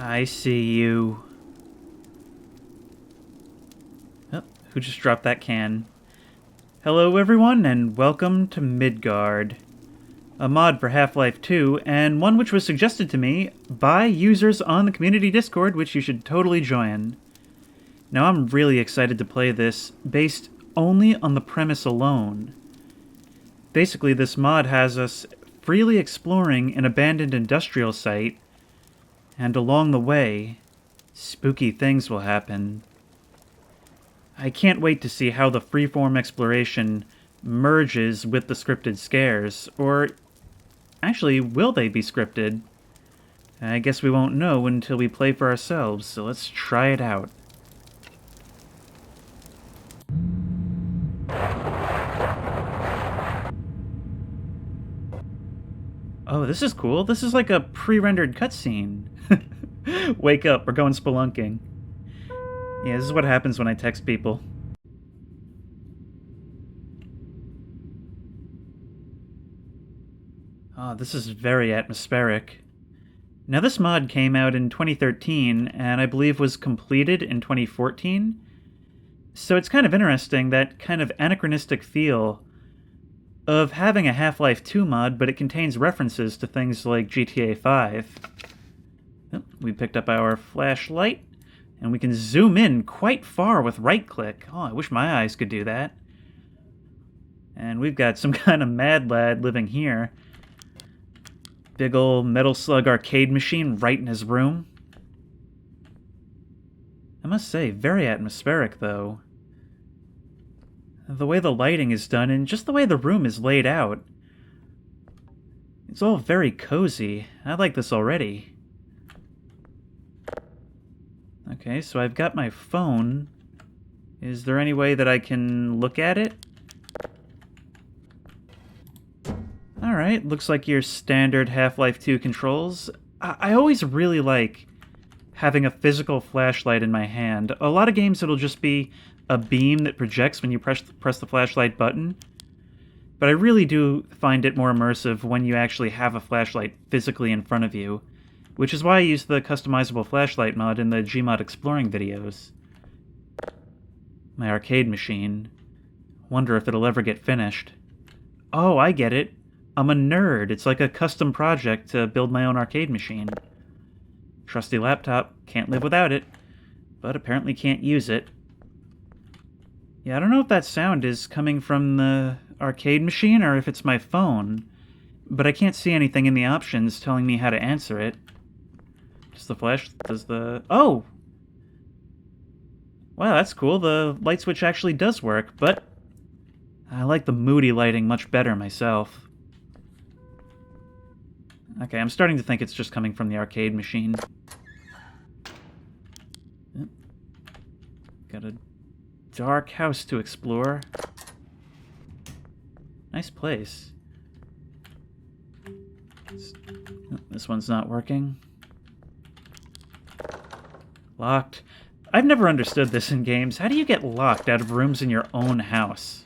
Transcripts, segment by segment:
I see you. Oh, who just dropped that can? Hello everyone, and welcome to Midgaard, a mod for Half-Life 2, and one which was suggested to me by users on the community Discord, which you should totally join. Now I'm really excited to play this, based only on the premise alone. Basically, this mod has us freely exploring an abandoned industrial site, and along the way, spooky things will happen. I can't wait to see how the freeform exploration merges with the scripted scares, or actually, will they be scripted? I guess we won't know until we play for ourselves, so let's try it out. Oh, this is cool. This is like a pre-rendered cutscene. Wake up, we're going spelunking. Yeah, this is what happens when I text people. Oh, this is very atmospheric. Now, this mod came out in 2013, and I believe was completed in 2014. So it's kind of interesting, that kind of anachronistic feel of having a Half-Life 2 mod, but it contains references to things like GTA 5. Oh, we picked up our flashlight, and we can zoom in quite far with right-click. Oh, I wish my eyes could do that. And we've got some kind of mad lad living here. Big ol' Metal Slug arcade machine right in his room. I must say, very atmospheric, though. The way the lighting is done, and just the way the room is laid out. It's all very cozy. I like this already. Okay, so I've got my phone. Is there any way that I can look at it? Alright, looks like your standard Half-Life 2 controls. I always really like having a physical flashlight in my hand. A lot of games it'll just be a beam that projects when you press the flashlight button. But I really do find it more immersive when you actually have a flashlight physically in front of you, which is why I use the customizable flashlight mod in the Gmod exploring videos. My arcade machine. Wonder if it'll ever get finished. Oh, I get it. I'm a nerd. It's like a custom project to build my own arcade machine. Trusty laptop. Can't live without it. But apparently can't use it. Yeah, I don't know if that sound is coming from the arcade machine or if it's my phone. But I can't see anything in the options telling me how to answer it. Oh! Wow, that's cool. The light switch actually does work, but I like the moody lighting much better myself. Okay, I'm starting to think it's just coming from the arcade machine. Yep. Got a dark house to explore. Nice place. This one's not working. Locked. I've never understood this in games. How do you get locked out of rooms in your own house?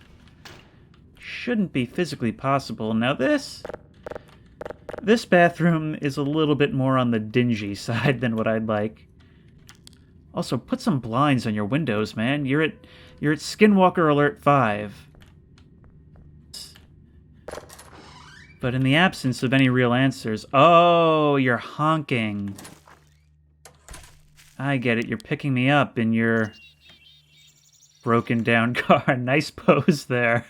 Shouldn't be physically possible. Now this bathroom is a little bit more on the dingy side than what I'd like. Also, put some blinds on your windows, man. You're at Skinwalker Alert 5. But in the absence of any real answers... Oh, you're honking. I get it. You're picking me up in your broken down car. Nice pose there.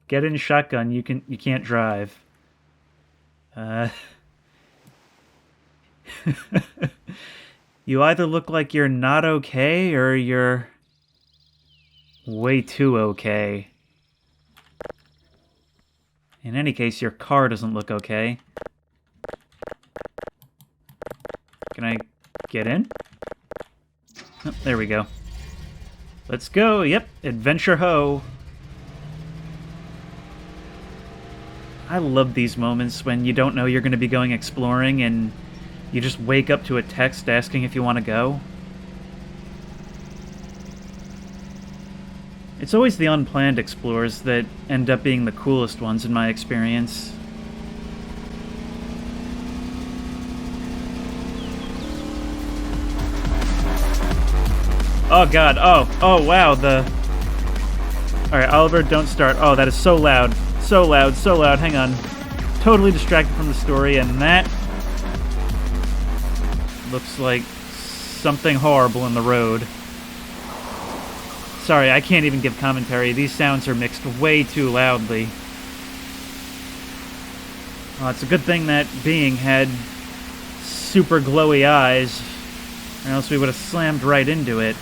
Get in shotgun. You can't drive. You either look like you're not okay or you're way too okay. In any case, your car doesn't look okay. Can I get in? Oh, there we go. Let's go. Yep, adventure ho. I love these moments when you don't know you're going to be going exploring and you just wake up to a text asking if you want to go. It's always the unplanned explores that end up being the coolest ones in my experience. Oh god, oh wow, Alright, Oliver, don't start. Oh, that is so loud. So loud, so loud, hang on. Totally distracted from the story, and that looks like something horrible in the road. Sorry, I can't even give commentary. These sounds are mixed way too loudly. Well, it's a good thing that being had super glowy eyes, or else we would have slammed right into it.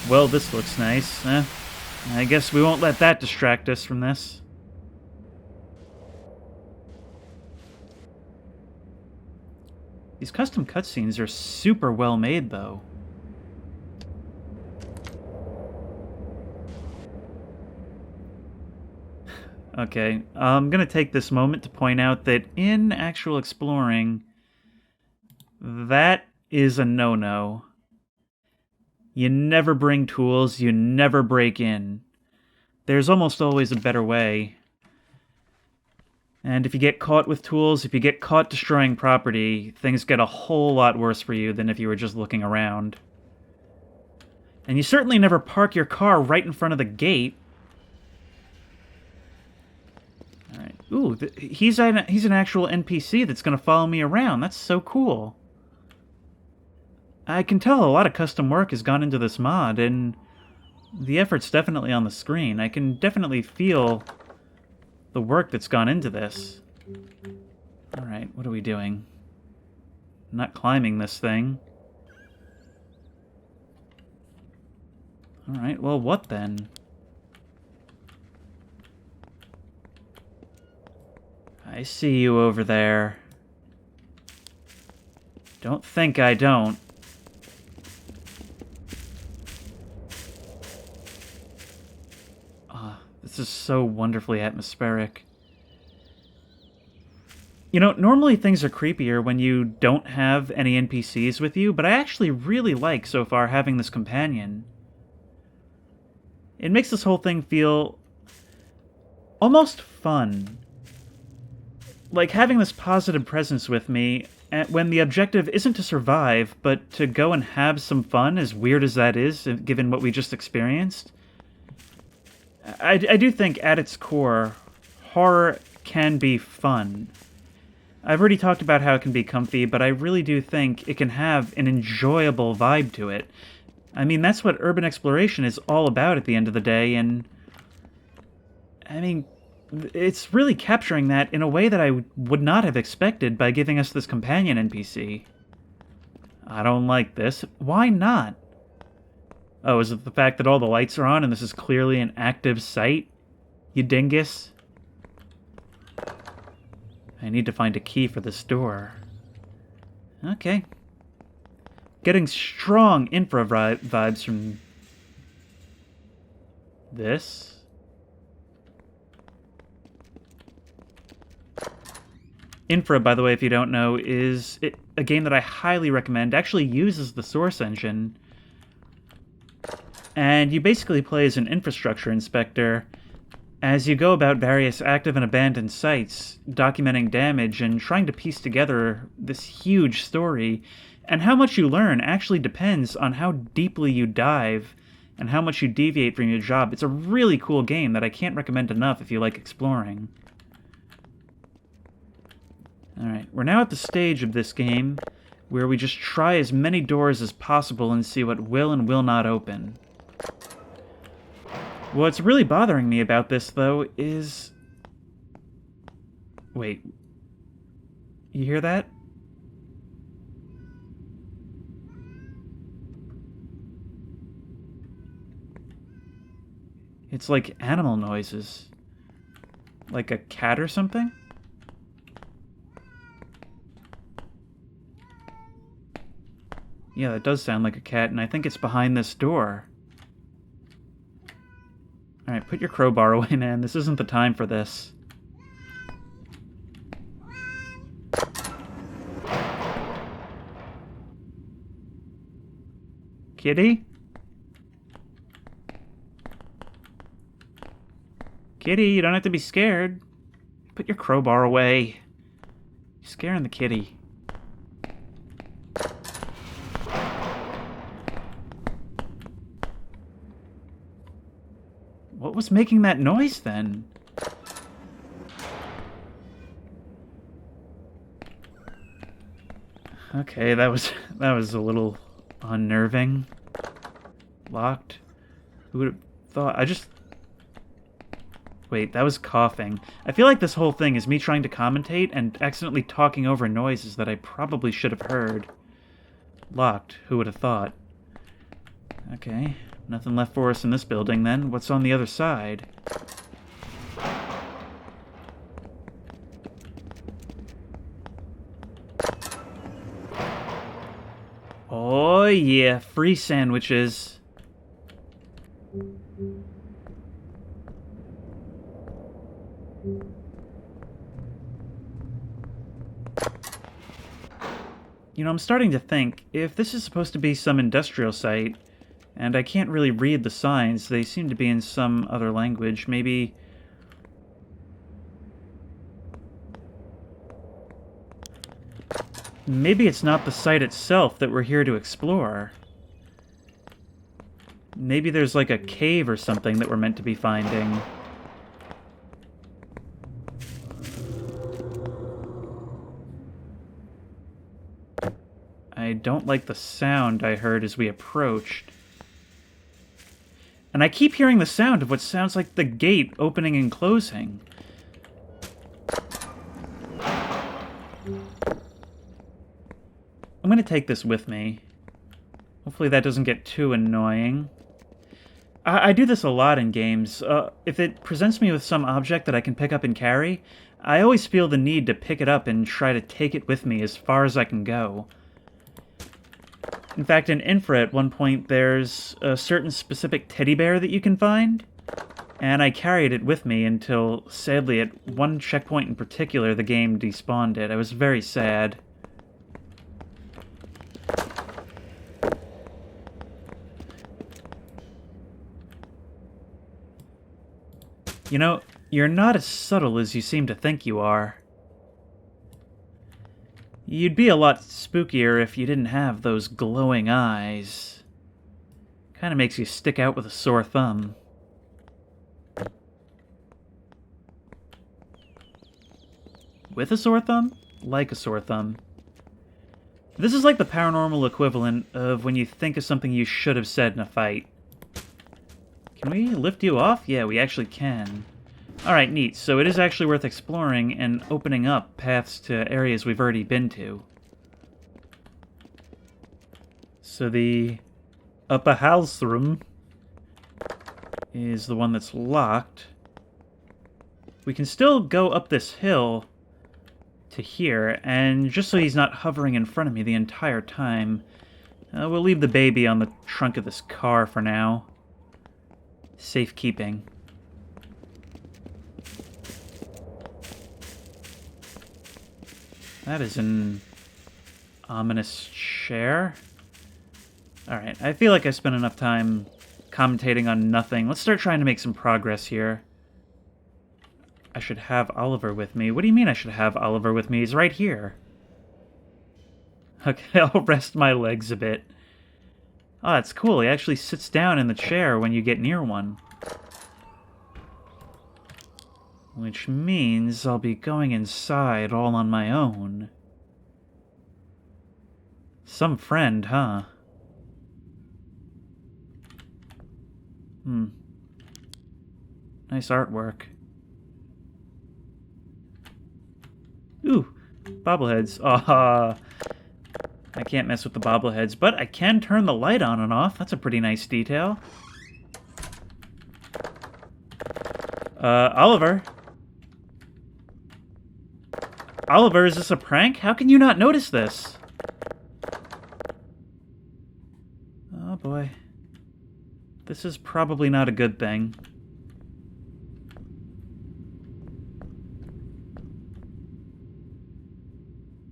Well, this looks nice. I guess we won't let that distract us from this. These custom cutscenes are super well made, though. Okay, I'm gonna take this moment to point out that in actual exploring, that is a no-no. You never bring tools, you never break in. There's almost always a better way. And if you get caught with tools, if you get caught destroying property, things get a whole lot worse for you than if you were just looking around. And you certainly never park your car right in front of the gate. Alright. Ooh, he's an actual NPC that's going to follow me around. That's so cool. I can tell a lot of custom work has gone into this mod, and the effort's definitely on the screen. I can definitely feel the work that's gone into this. Alright, what are we doing? I'm not climbing this thing. Alright, well, what then? I see you over there. Don't think I don't. This is so wonderfully atmospheric. You know, normally things are creepier when you don't have any NPCs with you, but I actually really like, so far, having this companion. It makes this whole thing feel almost fun. Like having this positive presence with me, when the objective isn't to survive, but to go and have some fun, as weird as that is, given what we just experienced. I do think, at its core, horror can be fun. I've already talked about how it can be comfy, but I really do think it can have an enjoyable vibe to it. I mean, that's what urban exploration is all about at the end of the day, and I mean, it's really capturing that in a way that I would not have expected by giving us this companion NPC. I don't like this. Why not? Oh, is it the fact that all the lights are on and this is clearly an active site? You dingus? I need to find a key for this door. Okay. Getting strong infra vibes from this. Infra, by the way, if you don't know, is a game that I highly recommend. Actually uses the Source engine. And you basically play as an infrastructure inspector as you go about various active and abandoned sites, documenting damage and trying to piece together this huge story. And how much you learn actually depends on how deeply you dive and how much you deviate from your job. It's a really cool game that I can't recommend enough if you like exploring. Alright, we're now at the stage of this game where we just try as many doors as possible and see what will and will not open. What's really bothering me about this, though, is... Wait. You hear that? It's like animal noises. Like a cat or something? Yeah, that does sound like a cat, and I think it's behind this door. Alright, put your crowbar away, man. This isn't the time for this. Kitty? Kitty, you don't have to be scared. Put your crowbar away. You're scaring the kitty. What was making that noise then? Okay, that was a little unnerving. Locked. Who would have thought? Wait, that was coughing. I feel like this whole thing is me trying to commentate and accidentally talking over noises that I probably should have heard. Locked. Who would have thought? Okay, nothing left for us in this building then. What's on the other side? Oh yeah, free sandwiches. You know, I'm starting to think, if this is supposed to be some industrial site, and I can't really read the signs, they seem to be in some other language, maybe it's not the site itself that we're here to explore. Maybe there's like a cave or something that we're meant to be finding. I don't like the sound I heard as we approached. And I keep hearing the sound of what sounds like the gate opening and closing. I'm going to take this with me. Hopefully that doesn't get too annoying. I do this a lot in games. If it presents me with some object that I can pick up and carry, I always feel the need to pick it up and try to take it with me as far as I can go. In fact, in Infra at one point, there's a certain specific teddy bear that you can find, and I carried it with me until, sadly, at one checkpoint in particular, the game despawned it. I was very sad. You know, you're not as subtle as you seem to think you are. You'd be a lot spookier if you didn't have those glowing eyes. Kinda makes you stick out with a sore thumb. With a sore thumb? Like a sore thumb. This is like the paranormal equivalent of when you think of something you should have said in a fight. Can we lift you off? Yeah, we actually can. Alright, neat. So it is actually worth exploring and opening up paths to areas we've already been to. So the upper house room is the one that's locked. We can still go up this hill to here, and just so he's not hovering in front of me the entire time, we'll leave the baby on the trunk of this car for now. Safekeeping. That is an ominous chair. Alright, I feel like I spent enough time commentating on nothing. Let's start trying to make some progress here. I should have Oliver with me. What do you mean I should have Oliver with me? He's right here. Okay, I'll rest my legs a bit. Oh, that's cool. He actually sits down in the chair when you get near one. Which means I'll be going inside all on my own. Some friend, huh? Nice artwork. Ooh, bobbleheads. I can't mess with the bobbleheads, but I can turn the light on and off. That's a pretty nice detail. Oliver? Oliver, is this a prank? How can you not notice this? Oh boy. This is probably not a good thing.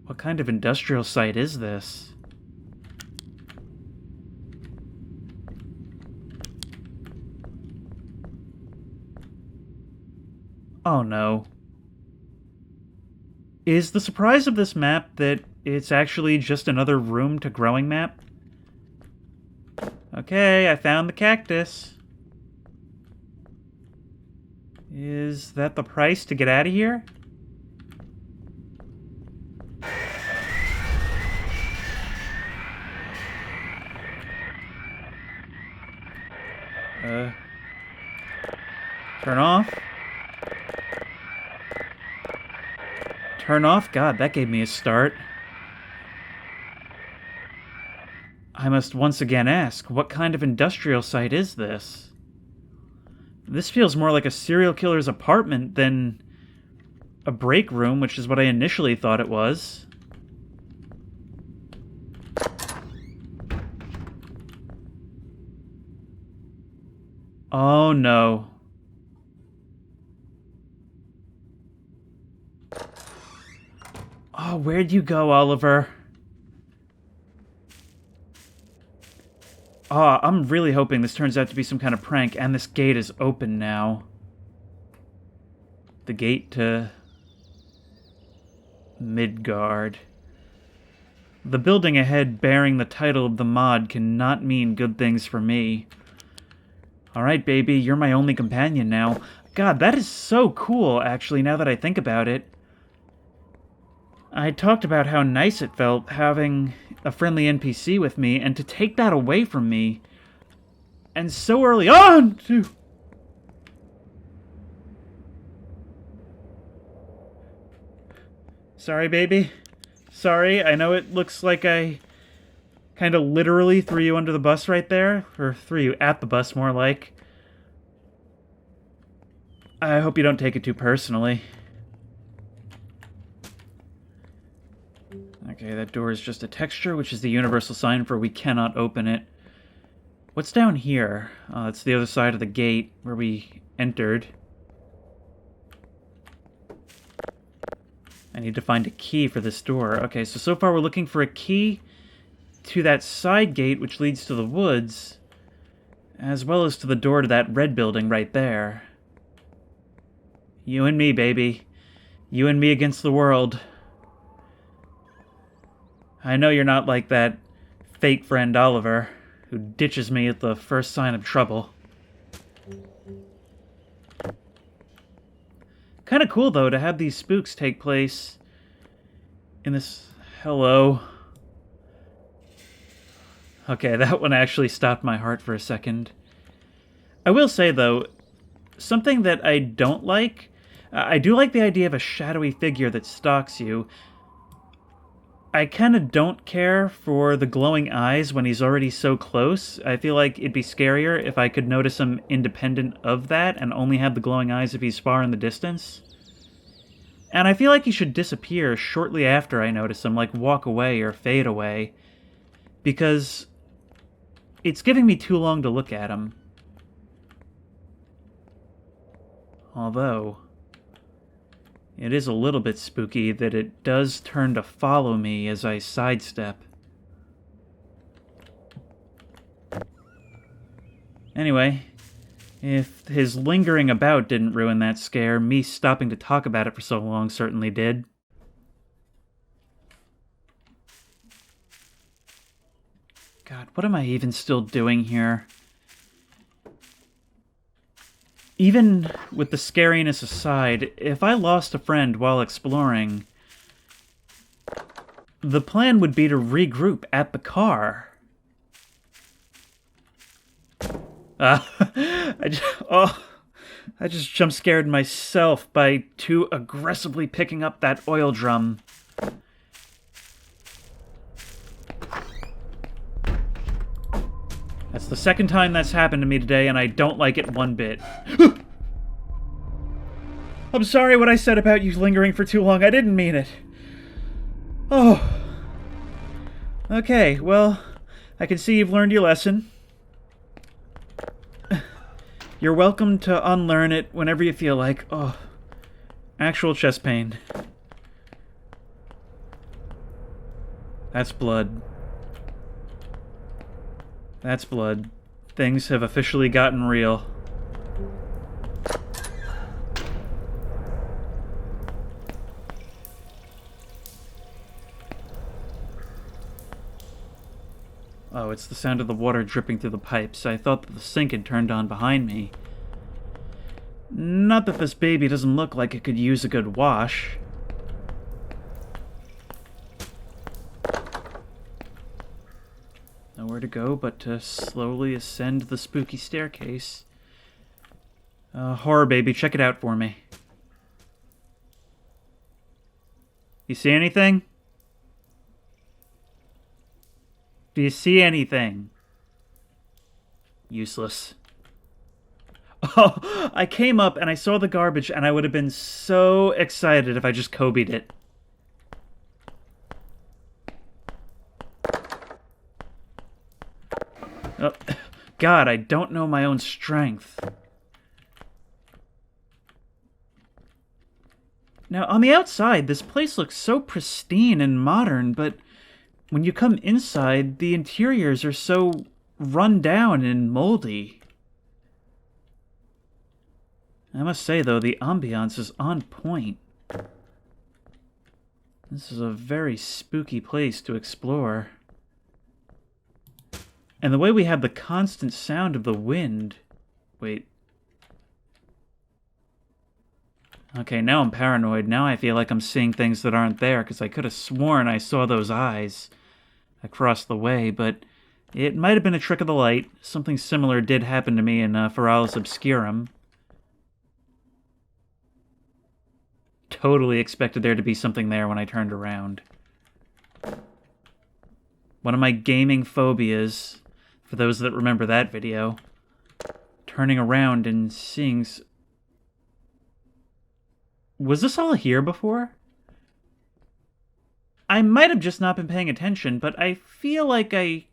What kind of industrial site is this? Oh no. Is the surprise of this map that it's actually just another room to growing map? Okay, I found the cactus. Is that the price to get out of here? Turn off. Turn off? God, that gave me a start. I must once again ask, what kind of industrial site is this? This feels more like a serial killer's apartment than a break room, which is what I initially thought it was. Oh no. Oh, where'd you go, Oliver? Oh, I'm really hoping this turns out to be some kind of prank, and this gate is open now. The gate to Midgaard. The building ahead bearing the title of the mod cannot mean good things for me. Alright, baby, you're my only companion now. God, that is so cool, actually, now that I think about it. I talked about how nice it felt having a friendly NPC with me, and to take that away from me, and so early on, too. Sorry, baby. Sorry, I know it looks like I kind of literally threw you under the bus right there, or threw you at the bus, more like. I hope you don't take it too personally. Okay, that door is just a texture, which is the universal sign for we cannot open it. What's down here? It's the other side of the gate where we entered. I need to find a key for this door. Okay, so far we're looking for a key to that side gate, which leads to the woods, as well as to the door to that red building right there. You and me, baby. You and me against the world. I know you're not like that fake friend Oliver, who ditches me at the first sign of trouble. Kind of cool, though, to have these spooks take place in this... Hello. Okay, that one actually stopped my heart for a second. I will say, though, something that I don't like... I do like the idea of a shadowy figure that stalks you. I kind of don't care for the glowing eyes when he's already so close. I feel like it'd be scarier if I could notice him independent of that and only have the glowing eyes if he's far in the distance. And I feel like he should disappear shortly after I notice him, like walk away or fade away, because it's giving me too long to look at him. Although... it is a little bit spooky that it does turn to follow me as I sidestep. Anyway, if his lingering about didn't ruin that scare, me stopping to talk about it for so long certainly did. God, what am I even still doing here? Even with the scariness aside, if I lost a friend while exploring, the plan would be to regroup at the car. I just jump-scared myself by too aggressively picking up that oil drum. That's the second time that's happened to me today, and I don't like it one bit. I'm sorry what I said about you lingering for too long. I didn't mean it. Oh. Okay, well, I can see you've learned your lesson. You're welcome to unlearn it whenever you feel like. Oh. Actual chest pain. That's blood. That's blood. Things have officially gotten real. Oh, it's the sound of the water dripping through the pipes. I thought that the sink had turned on behind me. Not that this baby doesn't look like it could use a good wash. Nowhere to go but to slowly ascend the spooky staircase. Horror baby, check it out for me. You see anything? Do you see anything? Useless. Oh, I came up and I saw the garbage and I would have been so excited if I just Kobe'd it. Oh, God, I don't know my own strength. Now, on the outside, this place looks so pristine and modern, but when you come inside, the interiors are so run down and moldy. I must say, though, the ambiance is on point. This is a very spooky place to explore. And the way we have the constant sound of the wind... Wait. Okay, now I'm paranoid. Now I feel like I'm seeing things that aren't there, because I could have sworn I saw those eyes across the way, but it might have been a trick of the light. Something similar did happen to me in Feralis Obscurum. Totally expected there to be something there when I turned around. One of my gaming phobias, for those that remember that video, turning around and seeing... Was this all here before? I might have just not been paying attention, but I feel like I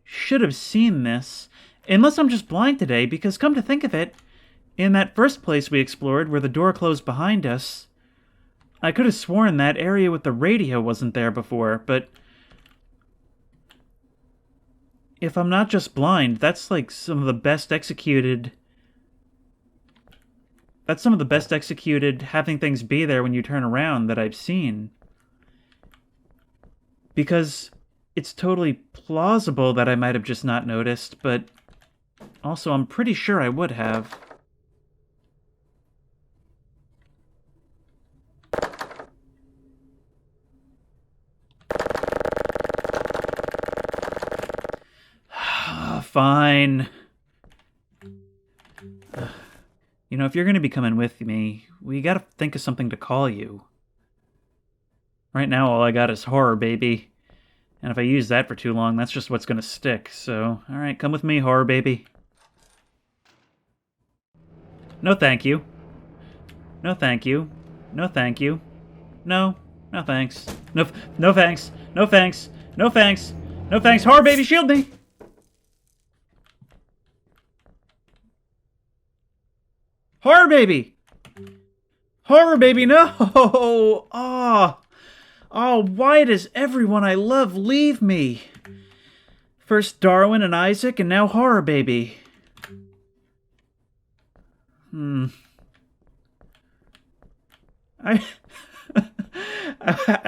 should have seen this. Unless I'm just blind today, because come to think of it, in that first place we explored, where the door closed behind us, I could have sworn that area with the radio wasn't there before, but... If I'm not just blind, that's like some of the best executed... That's some of the best executed having things be there when you turn around that I've seen. Because it's totally plausible that I might have just not noticed, but also I'm pretty sure I would have. Fine. You know, if you're going to be coming with me, we gotta think of something to call you. Right now, all I got is horror, baby. And if I use that for too long, that's just what's gonna stick. So, alright, come with me, horror, baby. No thank you. No thank you. No thank you. No. No thanks. No thanks. No thanks. No thanks. No thanks. Horror, baby, shield me! Horror baby! Horror baby, no! Oh, why does everyone I love leave me? First Darwin and Isaac, and now horror baby. I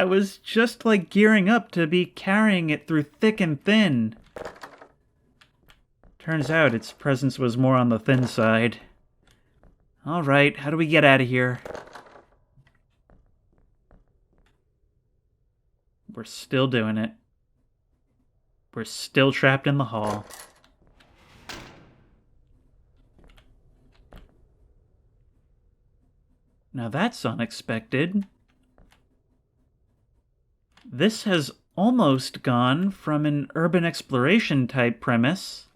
was just like gearing up to be carrying it through thick and thin. Turns out its presence was more on the thin side. Alright, how do we get out of here? We're still doing it. We're still trapped in the hall. Now that's unexpected. This has almost gone from an urban exploration type premise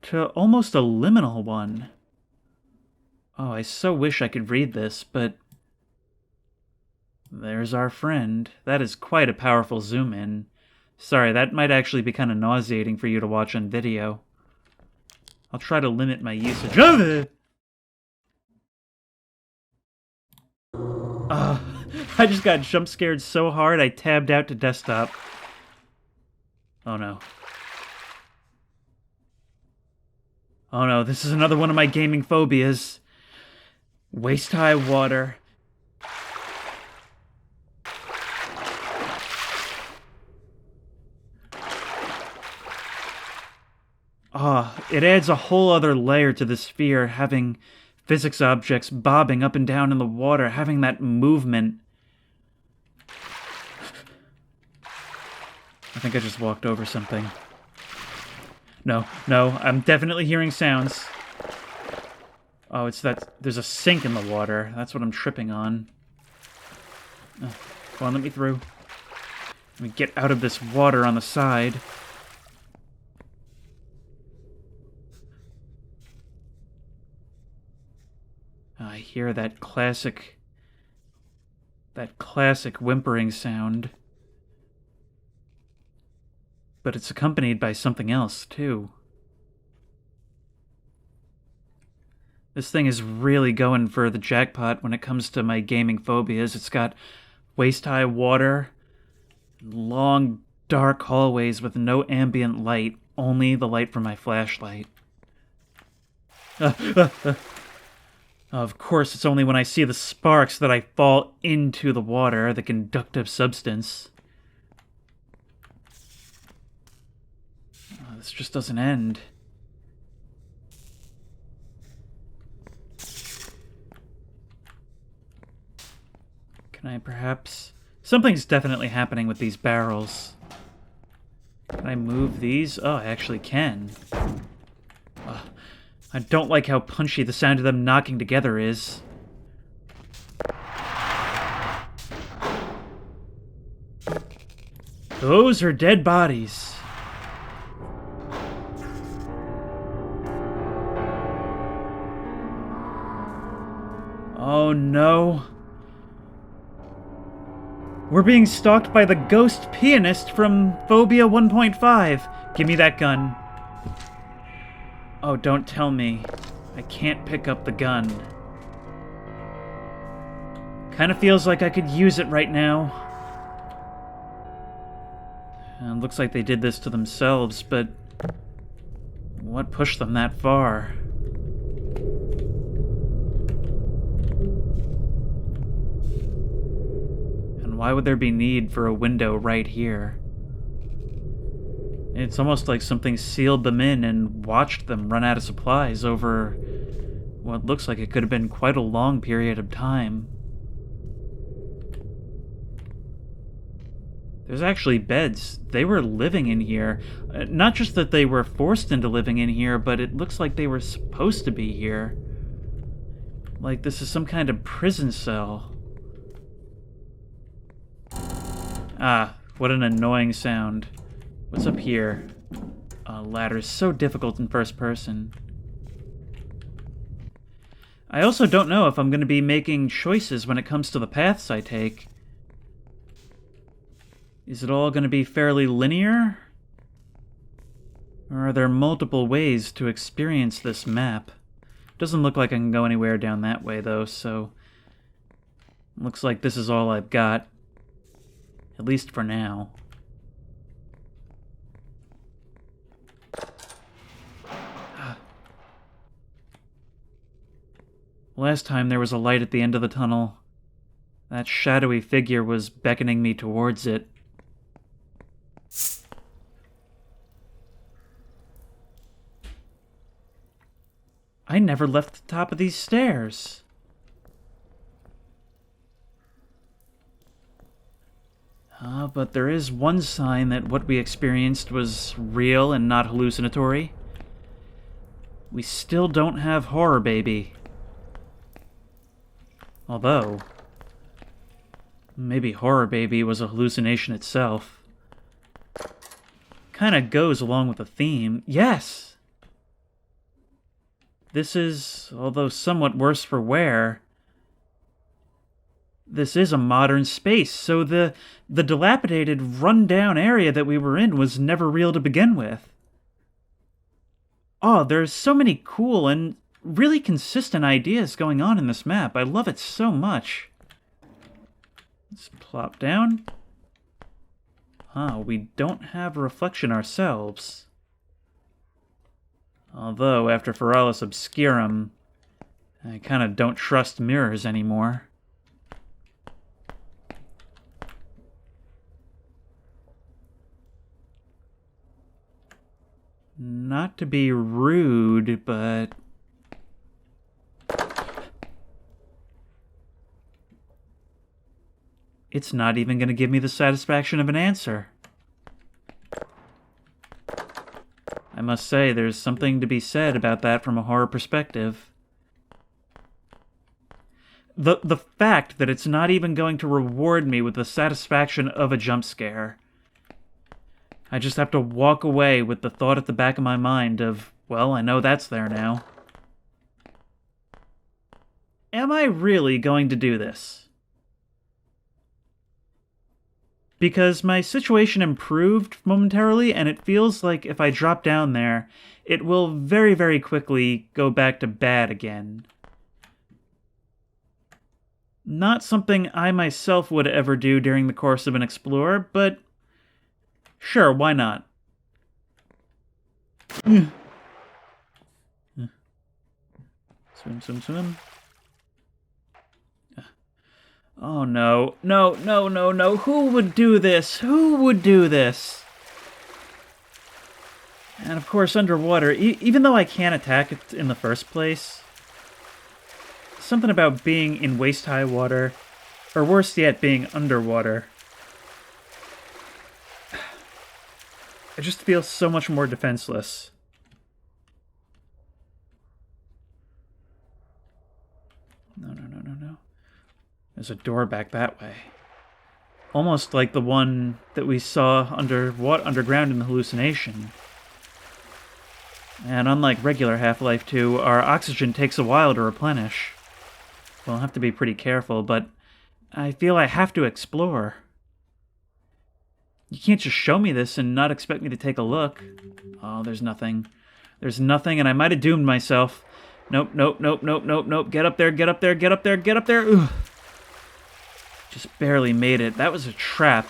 to almost a liminal one. Oh, I so wish I could read this, but... There's our friend. That is quite a powerful zoom in. Sorry, that might actually be kind of nauseating for you to watch on video. I'll try to limit my usage of it. I just got jump scared so hard I tabbed out to desktop. Oh no. Oh no, this is another one of my gaming phobias. Waist-high water. Ah, it adds a whole other layer to the sphere, having physics objects bobbing up and down in the water, having that movement. I think I just walked over something. No, I'm definitely hearing sounds. Oh, it's that... There's a sink in the water. That's what I'm tripping on. Come on, let me through. Let me get out of this water on the side. I hear that classic whimpering sound. But it's accompanied by something else, too. This thing is really going for the jackpot when it comes to my gaming phobias. It's got waist-high water, long, dark hallways with no ambient light, only the light from my flashlight. Of course, it's only when I see the sparks that I fall into the water, the conductive substance. This just doesn't end. Can I perhaps... Something's definitely happening with these barrels. Can I move these? Oh, I actually can. I don't like how punchy the sound of them knocking together is. Those are dead bodies. Oh no. We're being stalked by the ghost pianist from Phobia 1.5. Give me that gun. Oh, don't tell me. I can't pick up the gun. Kinda feels like I could use it right now. And looks like they did this to themselves, but... what pushed them that far? And why would there be need for a window right here? It's almost like something sealed them in and watched them run out of supplies over what looks like it could have been quite a long period of time. There's actually beds. They were living in here. Not just that they were forced into living in here, but it looks like they were supposed to be here. Like this is some kind of prison cell. Ah, what an annoying sound. What's up here? Ladder is so difficult in first person. I also don't know if I'm going to be making choices when it comes to the paths I take. Is it all going to be fairly linear? Or are there multiple ways to experience this map? Doesn't look like I can go anywhere down that way, though, so... looks like this is all I've got. At least for now. Last time there was a light at the end of the tunnel. That shadowy figure was beckoning me towards it. I never left the top of these stairs. But there is one sign that what we experienced was real and not hallucinatory. We still don't have Horror Baby. Although, maybe Horror Baby was a hallucination itself. Kinda goes along with the theme. Yes! This is, although somewhat worse for wear, this is a modern space, so the dilapidated, run-down area that we were in was never real to begin with. Oh, there's so many cool and really consistent ideas going on in this map. I love it so much. Let's plop down. We don't have a reflection ourselves. Although, after Feralis Obscurum, I kind of don't trust mirrors anymore. Not to be rude, but... It's not even going to give me the satisfaction of an answer. I must say, there's something to be said about that from a horror perspective. The fact that it's not even going to reward me with the satisfaction of a jump scare. I just have to walk away with the thought at the back of my mind of, well, I know that's there now. Am I really going to do this? Because my situation improved momentarily, and it feels like if I drop down there, it will very, very quickly go back to bad again. Not something I myself would ever do during the course of an explorer, but sure, why not? Swim, swim, swim. Oh no, no, no, no, no. Who would do this? Who would do this? And of course, underwater, even though I can't attack it in the first place, something about being in waist-high water, or worse yet, being underwater. I just feel so much more defenseless. No, no, no, no, no. There's a door back that way. Almost like the one that we saw underground in the hallucination. And unlike regular Half-Life 2, our oxygen takes a while to replenish. We'll have to be pretty careful, but I feel I have to explore. You can't just show me this and not expect me to take a look. Oh, there's nothing. There's nothing, and I might have doomed myself. Nope, nope, nope, nope, nope, nope. Get up there, get up there, get up there, get up there. Ugh. Just barely made it. That was a trap.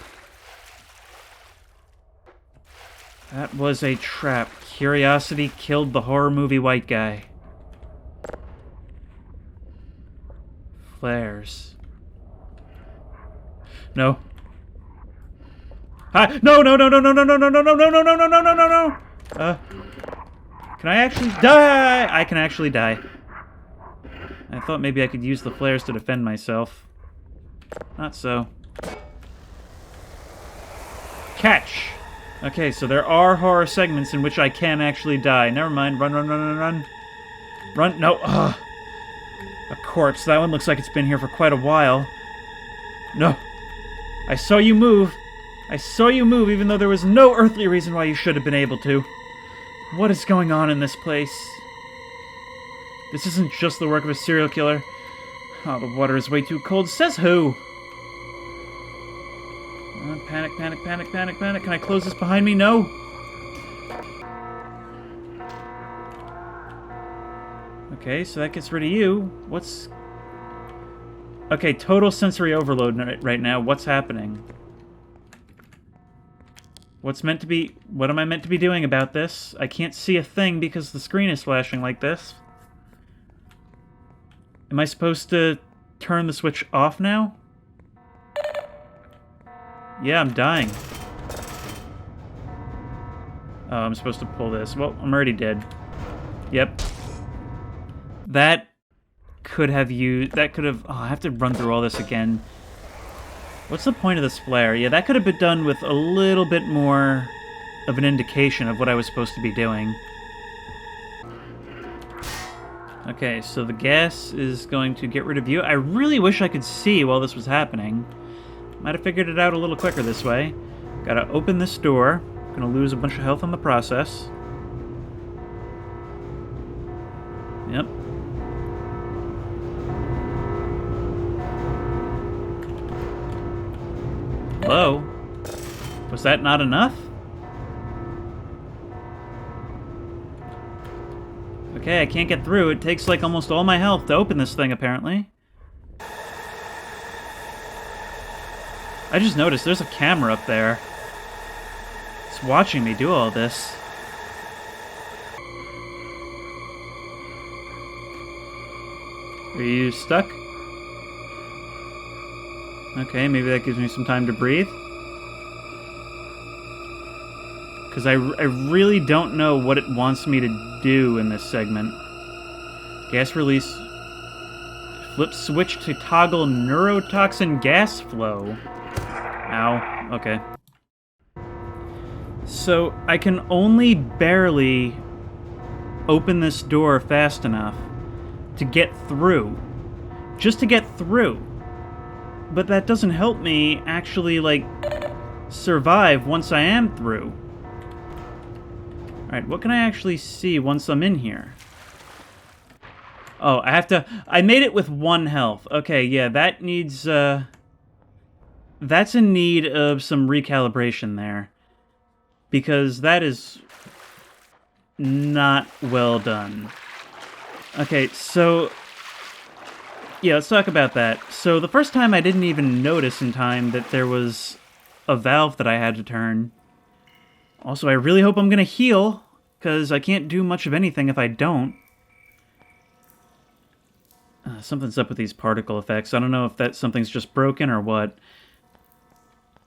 That was a trap. Curiosity killed the horror movie white guy. Flares. No. Hi. No, no, no, no, no, no, no, no, no, no, no, no, no, no, no, no, no, no. Can I actually die? I can actually die. I thought maybe I could use the flares to defend myself. Not so. Catch! Okay, so there are horror segments in which I can actually die. Never mind. Run, run, run, run, run. Run. No. Ugh. A corpse. That one looks like it's been here for quite a while. No. I saw you move. I saw you move even though there was no earthly reason why you should have been able to. What is going on in this place? This isn't just the work of a serial killer. Oh, the water is way too cold. Says who? Panic, panic, panic, panic, panic. Can I close this behind me? No. Okay, so that gets rid of you. What's... Okay, total sensory overload right now. What's happening? What's meant to be... What am I meant to be doing about this? I can't see a thing because the screen is flashing like this. Am I supposed to turn the switch off now? Yeah, I'm dying. Oh, I'm supposed to pull this. Well, I'm already dead. Yep. That could have used... That could have... Oh, I have to run through all this again. What's the point of this flare? Yeah, that could have been done with a little bit more of an indication of what I was supposed to be doing. Okay, so the gas is going to get rid of you. I really wish I could see while this was happening. Might have figured it out a little quicker this way. Gotta open this door. Gonna lose a bunch of health in the process. Yep. Hello? Was that not enough? Okay, I can't get through. It takes like almost all my health to open this thing, apparently. I just noticed there's a camera up there. It's watching me do all this. Are you stuck? Okay, maybe that gives me some time to breathe. Because I really don't know what it wants me to do in this segment. Gas release. Flip switch to toggle neurotoxin gas flow. Ow. Okay. So I can only barely open this door fast enough to get through. Just to get through. But that doesn't help me actually, like, survive once I am through. Alright, what can I actually see once I'm in here? Oh, I made it with 1 health. Okay, yeah, that needs, that's in need of some recalibration there. Because that is not well done. Okay, so yeah, let's talk about that. So the first time I didn't even notice in time that there was a valve that I had to turn. Also, I really hope I'm gonna heal, because I can't do much of anything if I don't. Something's up with these particle effects. I don't know if something's just broken or what.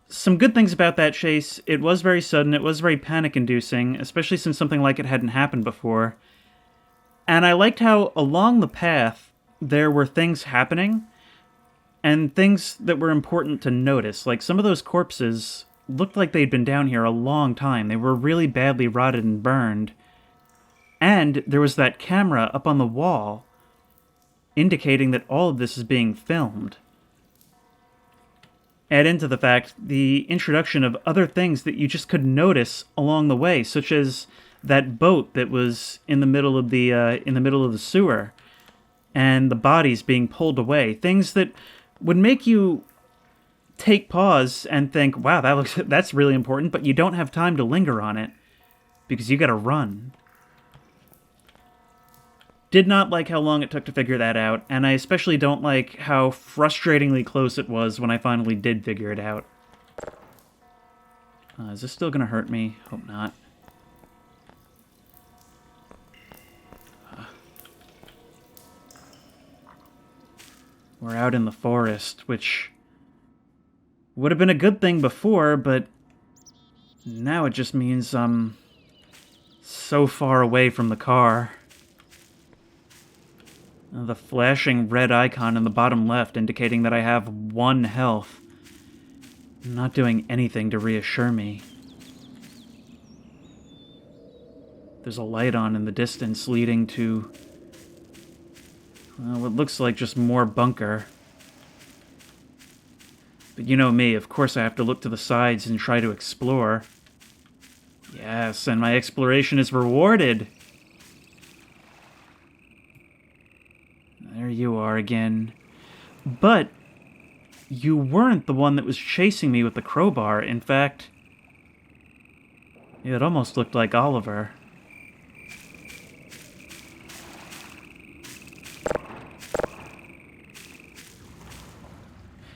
Some good things about that chase. It was very sudden. It was very panic-inducing, especially since something like it hadn't happened before. And I liked how along the path there were things happening, and things that were important to notice. Like, some of those corpses looked like they'd been down here a long time. They were really badly rotted and burned. And there was that camera up on the wall, indicating that all of this is being filmed. Add into the fact the introduction of other things that you just could notice along the way, such as that boat that was in the middle of the sewer, and the bodies being pulled away. Things that would make you take pause and think, "Wow, that's really important," but you don't have time to linger on it because you got to run. Did not like how long it took to figure that out, and I especially don't like how frustratingly close it was when I finally did figure it out. Is this still gonna hurt me? Hope not. We're out in the forest, which would have been a good thing before, but now it just means I'm so far away from the car. The flashing red icon in the bottom left indicating that I have 1 health. Not doing anything to reassure me. There's a light on in the distance leading to what looks like just more bunker. But you know me, of course I have to look to the sides and try to explore. Yes, and my exploration is rewarded. There you are again. But you weren't the one that was chasing me with the crowbar. In fact, it almost looked like Oliver.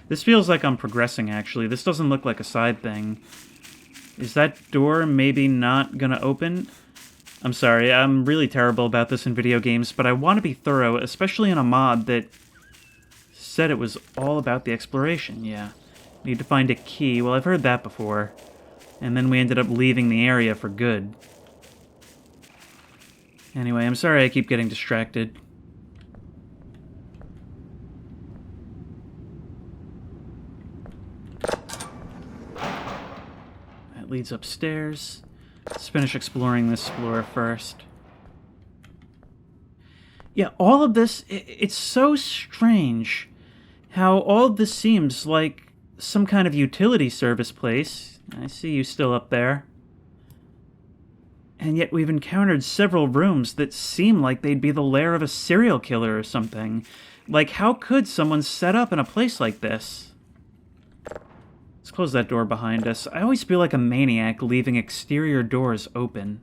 This feels like I'm progressing, actually. This doesn't look like a side thing. Is that door maybe not gonna open? I'm sorry, I'm really terrible about this in video games, but I want to be thorough, especially in a mod that said it was all about the exploration. Yeah, need to find a key. Well, I've heard that before. And then we ended up leaving the area for good. Anyway, I'm sorry I keep getting distracted. That leads upstairs. Let's finish exploring this floor first. Yeah, all of this, it's so strange how all of this seems like some kind of utility service place. I see you still up there. And yet we've encountered several rooms that seem like they'd be the lair of a serial killer or something. Like, how could someone set up in a place like this? Let's close that door behind us. I always feel like a maniac leaving exterior doors open.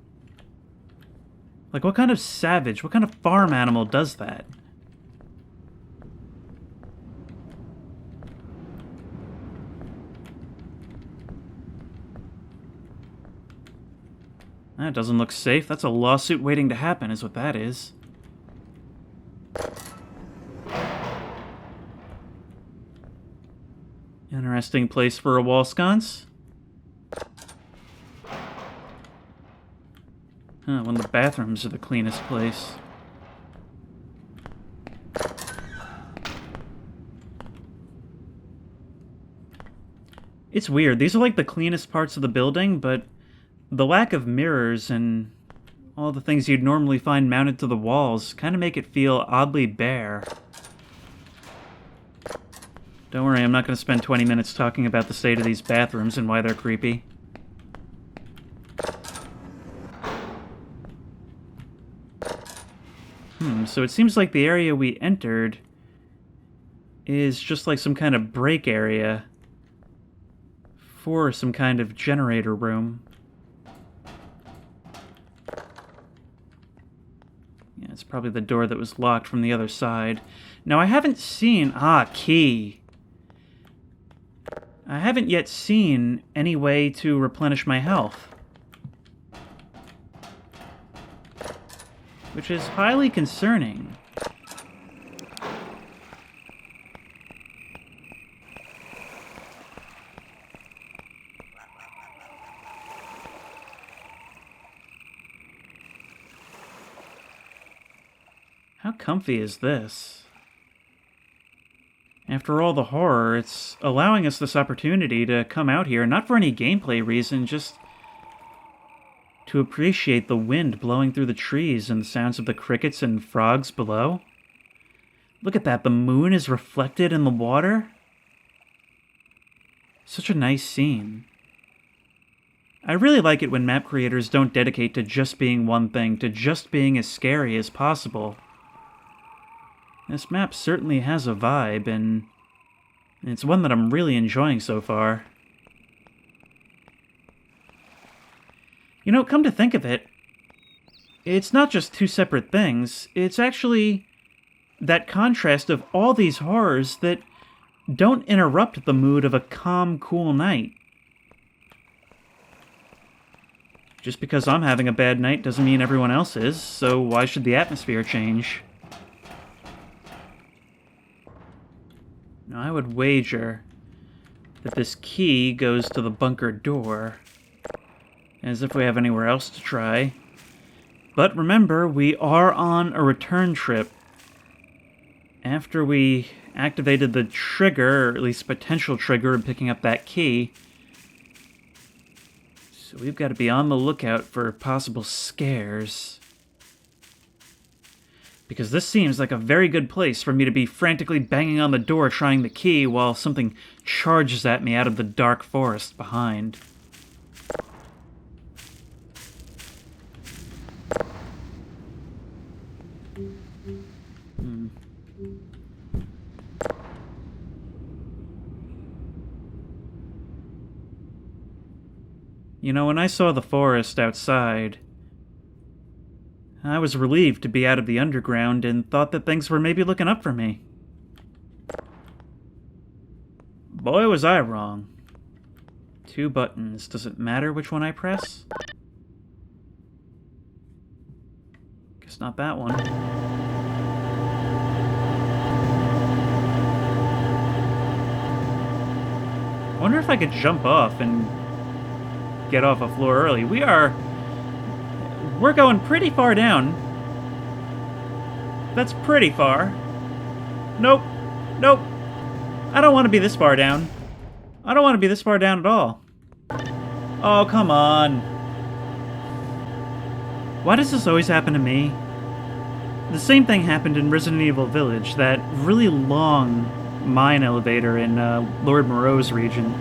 Like, what kind of savage, what kind of farm animal does that? That doesn't look safe. That's a lawsuit waiting to happen, is what that is. Interesting place for a wall sconce. Huh, when the bathrooms are the cleanest place. It's weird. These are like the cleanest parts of the building, but the lack of mirrors and all the things you'd normally find mounted to the walls kind of make it feel oddly bare. Don't worry, I'm not going to spend 20 minutes talking about the state of these bathrooms and why they're creepy. So it seems like the area we entered is just like some kind of break area for some kind of generator room. Yeah, it's probably the door that was locked from the other side. Now, I haven't seen... key. I haven't yet seen any way to replenish my health, which is highly concerning. How comfy is this? After all the horror, it's allowing us this opportunity to come out here, not for any gameplay reason, just to appreciate the wind blowing through the trees and the sounds of the crickets and frogs below. Look at that, the moon is reflected in the water. Such a nice scene. I really like it when map creators don't dedicate to just being one thing, to just being as scary as possible. This map certainly has a vibe, and it's one that I'm really enjoying so far. You know, come to think of it, it's not just two separate things, it's actually that contrast of all these horrors that don't interrupt the mood of a calm, cool night. Just because I'm having a bad night doesn't mean everyone else is, so why should the atmosphere change? Now, I would wager that this key goes to the bunker door, as if we have anywhere else to try. But remember, we are on a return trip. After we activated the trigger, or at least potential trigger, of picking up that key, so we've got to be on the lookout for possible scares. Because this seems like a very good place for me to be frantically banging on the door trying the key while something charges at me out of the dark forest behind. You know, when I saw the forest outside, I was relieved to be out of the underground and thought that things were maybe looking up for me. Boy, was I wrong. 2 buttons. Does it matter which one I press? Guess not that one. I wonder if I could jump off and get off a floor early. We're going pretty far down. That's pretty far. Nope. Nope. I don't want to be this far down. I don't want to be this far down at all. Oh, come on. Why does this always happen to me? The same thing happened in Resident Evil Village, that really long mine elevator in Lord Moreau's region.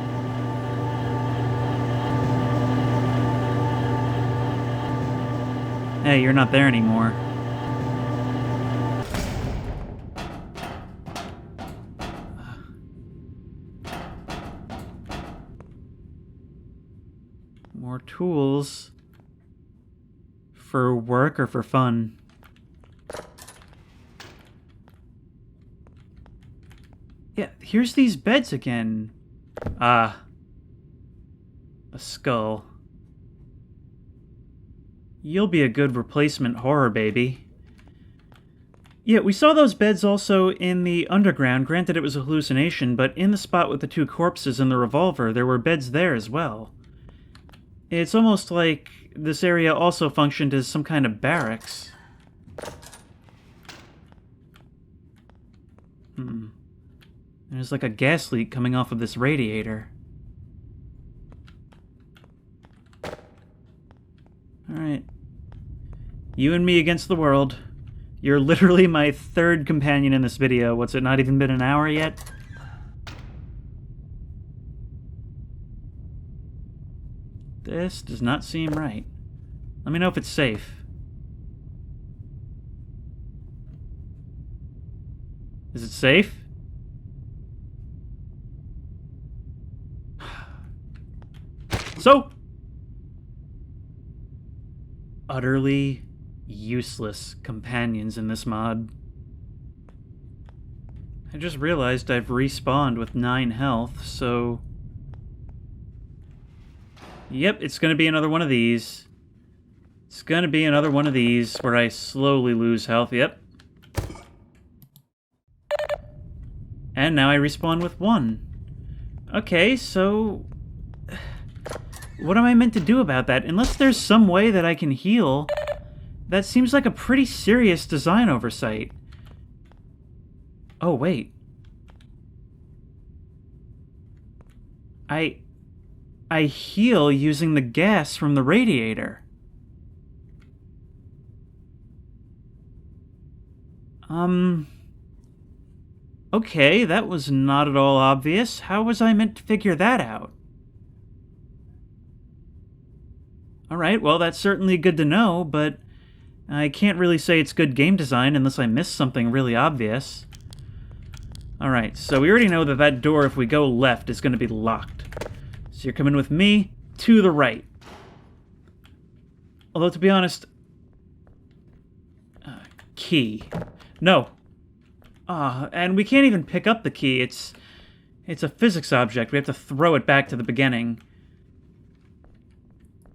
Hey, you're not there anymore. More tools. For work or for fun? Yeah, here's these beds again. Ah. A skull. You'll be a good replacement horror baby. Yeah, we saw those beds also in the underground. Granted, it was a hallucination, but in the spot with the 2 corpses and the revolver, there were beds there as well. It's almost like this area also functioned as some kind of barracks. There's like a gas leak coming off of this radiator. Alright. You and me against the world. You're literally my third companion in this video. What's it, not even been an hour yet? This does not seem right. Let me know if it's safe. Is it safe? So, utterly useless companions in this mod. I just realized I've respawned with 9 health, so... Yep, it's gonna be another one of these. It's gonna be another one of these where I slowly lose health, yep. And now I respawn with 1. Okay, so... what am I meant to do about that? Unless there's some way that I can heal, that seems like a pretty serious design oversight. Oh, wait. I heal using the gas from the radiator. Okay, that was not at all obvious. How was I meant to figure that out? Alright, well, that's certainly good to know, but I can't really say it's good game design unless I missed something really obvious. Alright, so we already know that that door, if we go left, is going to be locked. So you're coming with me to the right. Although, to be honest... key. No. And we can't even pick up the key. It's a physics object. We have to throw it back to the beginning.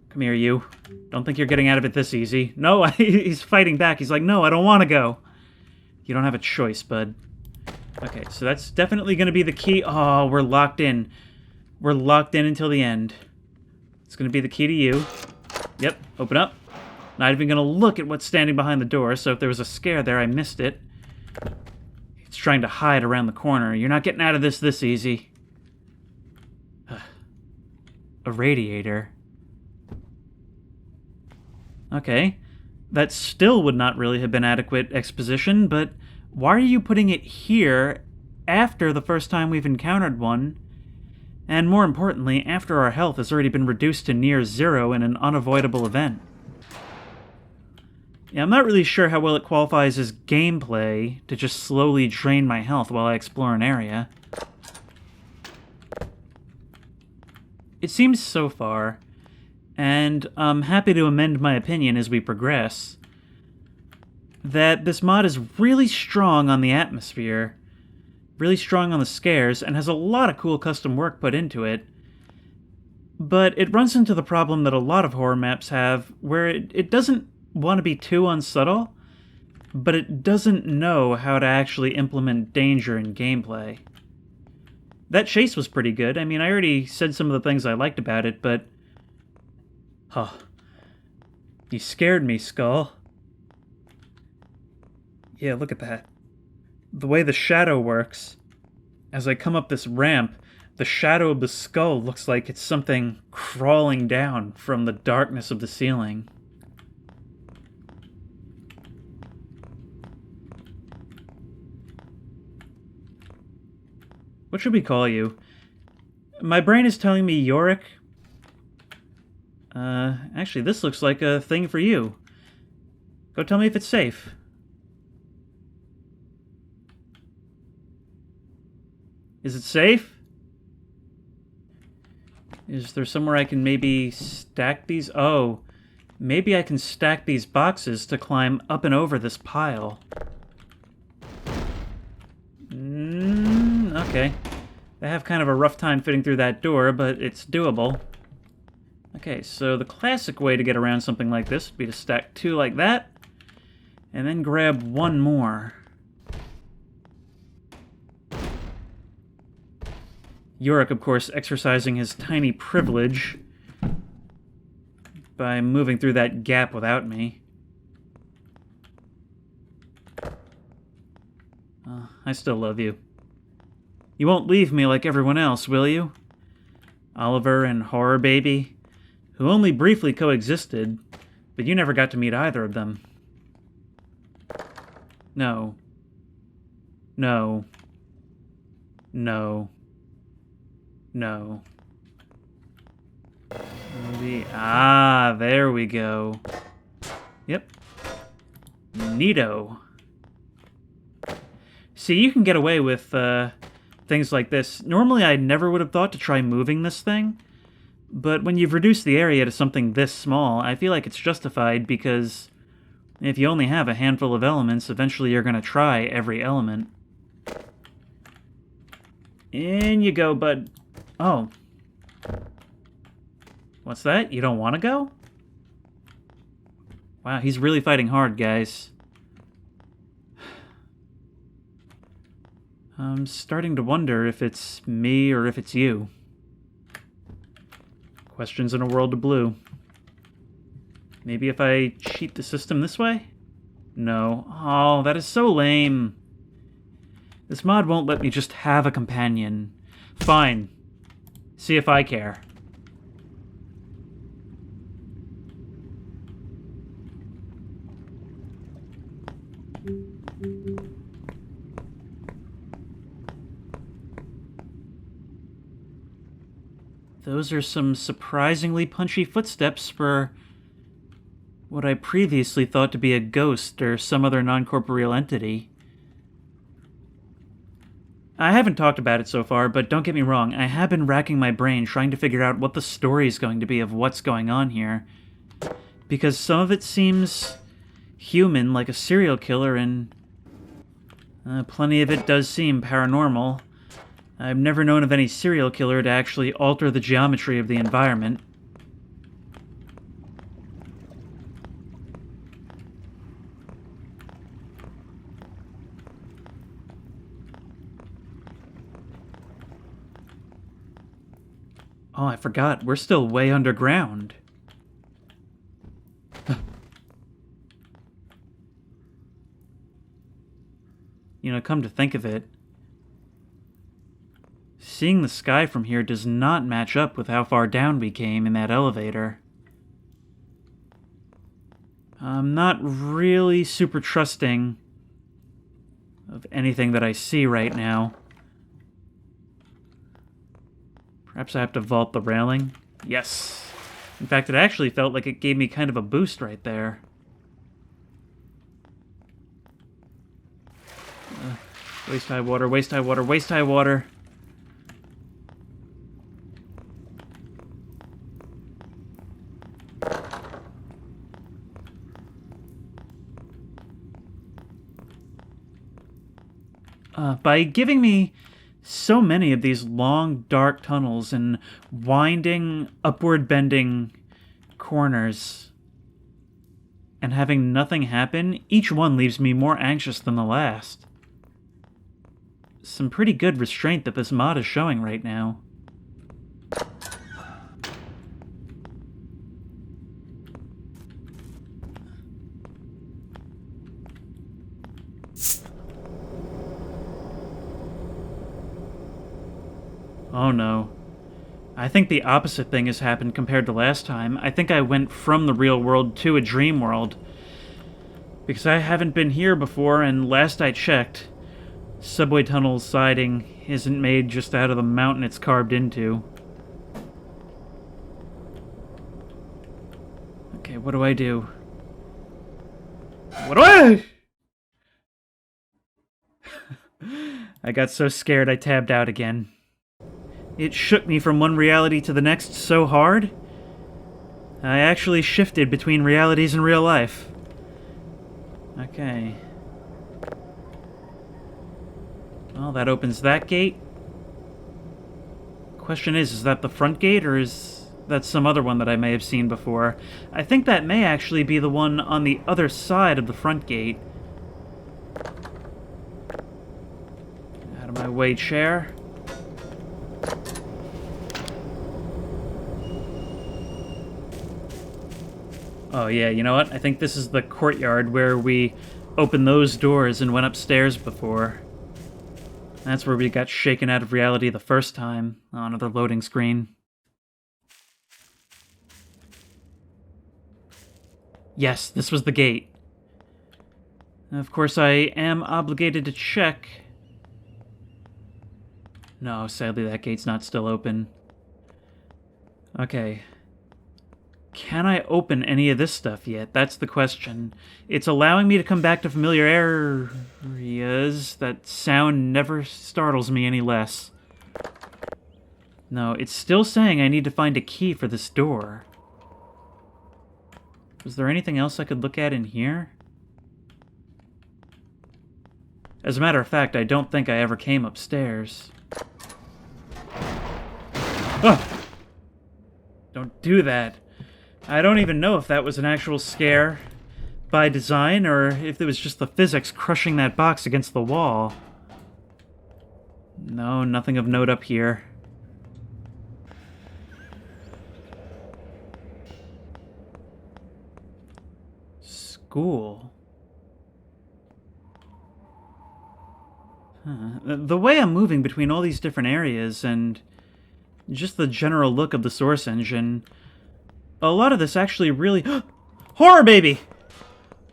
Come here, you. Don't think you're getting out of it this easy. No, he's fighting back. He's like, no, I don't want to go. You don't have a choice, bud. Okay, so that's definitely going to be the key. Oh, we're locked in. We're locked in until the end. It's going to be the key to you. Yep, open up. Not even going to look at what's standing behind the door, so if there was a scare there, I missed it. It's trying to hide around the corner. You're not getting out of this easy. A radiator. Okay, that still would not really have been adequate exposition, but why are you putting it here after the first time we've encountered one? And more importantly, after our health has already been reduced to near 0 in an unavoidable event. Yeah, I'm not really sure how well it qualifies as gameplay to just slowly drain my health while I explore an area. It seems so far, and I'm happy to amend my opinion as we progress, that this mod is really strong on the atmosphere, really strong on the scares, and has a lot of cool custom work put into it. But it runs into the problem that a lot of horror maps have, where it doesn't want to be too unsubtle, but it doesn't know how to actually implement danger in gameplay. That chase was pretty good. I mean, I already said some of the things I liked about it, but... Huh. You scared me, Skull. Yeah, look at that. The way the shadow works. As I come up this ramp, the shadow of the skull looks like it's something crawling down from the darkness of the ceiling. What should we call you? My brain is telling me Yorick. Actually, this looks like a thing for you. Go tell me if it's safe. Is it safe? Is there somewhere I can maybe stack these? Oh, maybe I can stack these boxes to climb up and over this pile. Okay. They have kind of a rough time fitting through that door, but it's doable. Okay, so the classic way to get around something like this would be to stack 2 like that, and then grab 1 more. Yorick, of course, exercising his tiny privilege by moving through that gap without me. I still love you. You won't leave me like everyone else, will you? Oliver and Horror Baby, who only briefly coexisted, but you never got to meet either of them. No. No. No. No. Maybe. Ah, there we go. Yep. Neato. See, you can get away with things like this. Normally, I never would have thought to try moving this thing, but when you've reduced the area to something this small, I feel like it's justified because if you only have a handful of elements, eventually you're going to try every element. In you go, bud. Oh. What's that? You don't want to go? Wow, he's really fighting hard, guys. I'm starting to wonder if it's me or if it's you. Questions in a world of blue. Maybe if I cheat the system this way? No. Oh, that is so lame. This mod won't let me just have a companion. Fine. See if I care. Those are some surprisingly punchy footsteps for what I previously thought to be a ghost or some other non-corporeal entity. I haven't talked about it so far, but don't get me wrong, I have been racking my brain trying to figure out what the story is going to be of what's going on here. Because some of it seems human, like a serial killer, and plenty of it does seem paranormal. I've never known of any serial killer to actually alter the geometry of the environment. Oh, I forgot. We're still way underground. You know, come to think of it, seeing the sky from here does not match up with how far down we came in that elevator. I'm not really super trusting of anything that I see right now. Perhaps I have to vault the railing? Yes. In fact, it actually felt like it gave me kind of a boost right there. Waist high water, waist high water, waist high water. By giving me so many of these long, dark tunnels and winding, upward-bending corners, and having nothing happen, each one leaves me more anxious than the last. Some pretty good restraint that this mod is showing right now. Oh no. I think the opposite thing has happened compared to last time. I think I went from the real world to a dream world. Because I haven't been here before, and last I checked, subway tunnel siding isn't made just out of the mountain it's carved into. Okay, what do I do? What do I... I got so scared I tabbed out again. It shook me from one reality to the next so hard, I actually shifted between realities in real life. Okay. Well, that opens that gate. Question is that the front gate, or is that some other one that I may have seen before? I think that may actually be the one on the other side of the front gate. Out of my way, chair. Oh yeah, you know what? I think this is the courtyard where we opened those doors and went upstairs before. That's where we got shaken out of reality the first time. Oh, another loading screen. Yes, this was the gate. Of course, I am obligated to check. No, sadly, that gate's not still open. Okay. Can I open any of this stuff yet? That's the question. It's allowing me to come back to familiar areas. That sound never startles me any less. No, it's still saying I need to find a key for this door. Was there anything else I could look at in here? As a matter of fact, I don't think I ever came upstairs. Ah! Don't do that. I don't even know if that was an actual scare by design or if it was just the physics crushing that box against the wall. No, nothing of note up here. School. Huh. The way I'm moving between all these different areas and just the general look of the source engine, a lot of this actually really... Horror baby!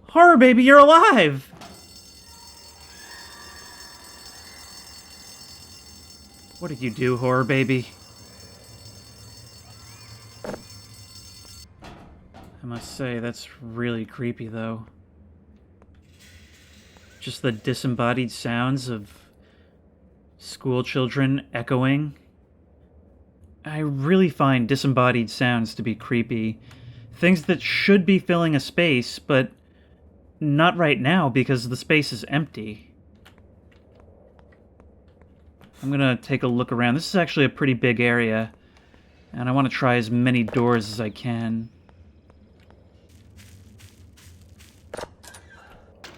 Horror baby, you're alive! What did you do, horror baby? I must say, that's really creepy, though. Just the disembodied sounds of school children echoing. I really find disembodied sounds to be creepy. Things that should be filling a space, but not right now because the space is empty. I'm gonna take a look around. This is actually a pretty big area, and I want to try as many doors as I can.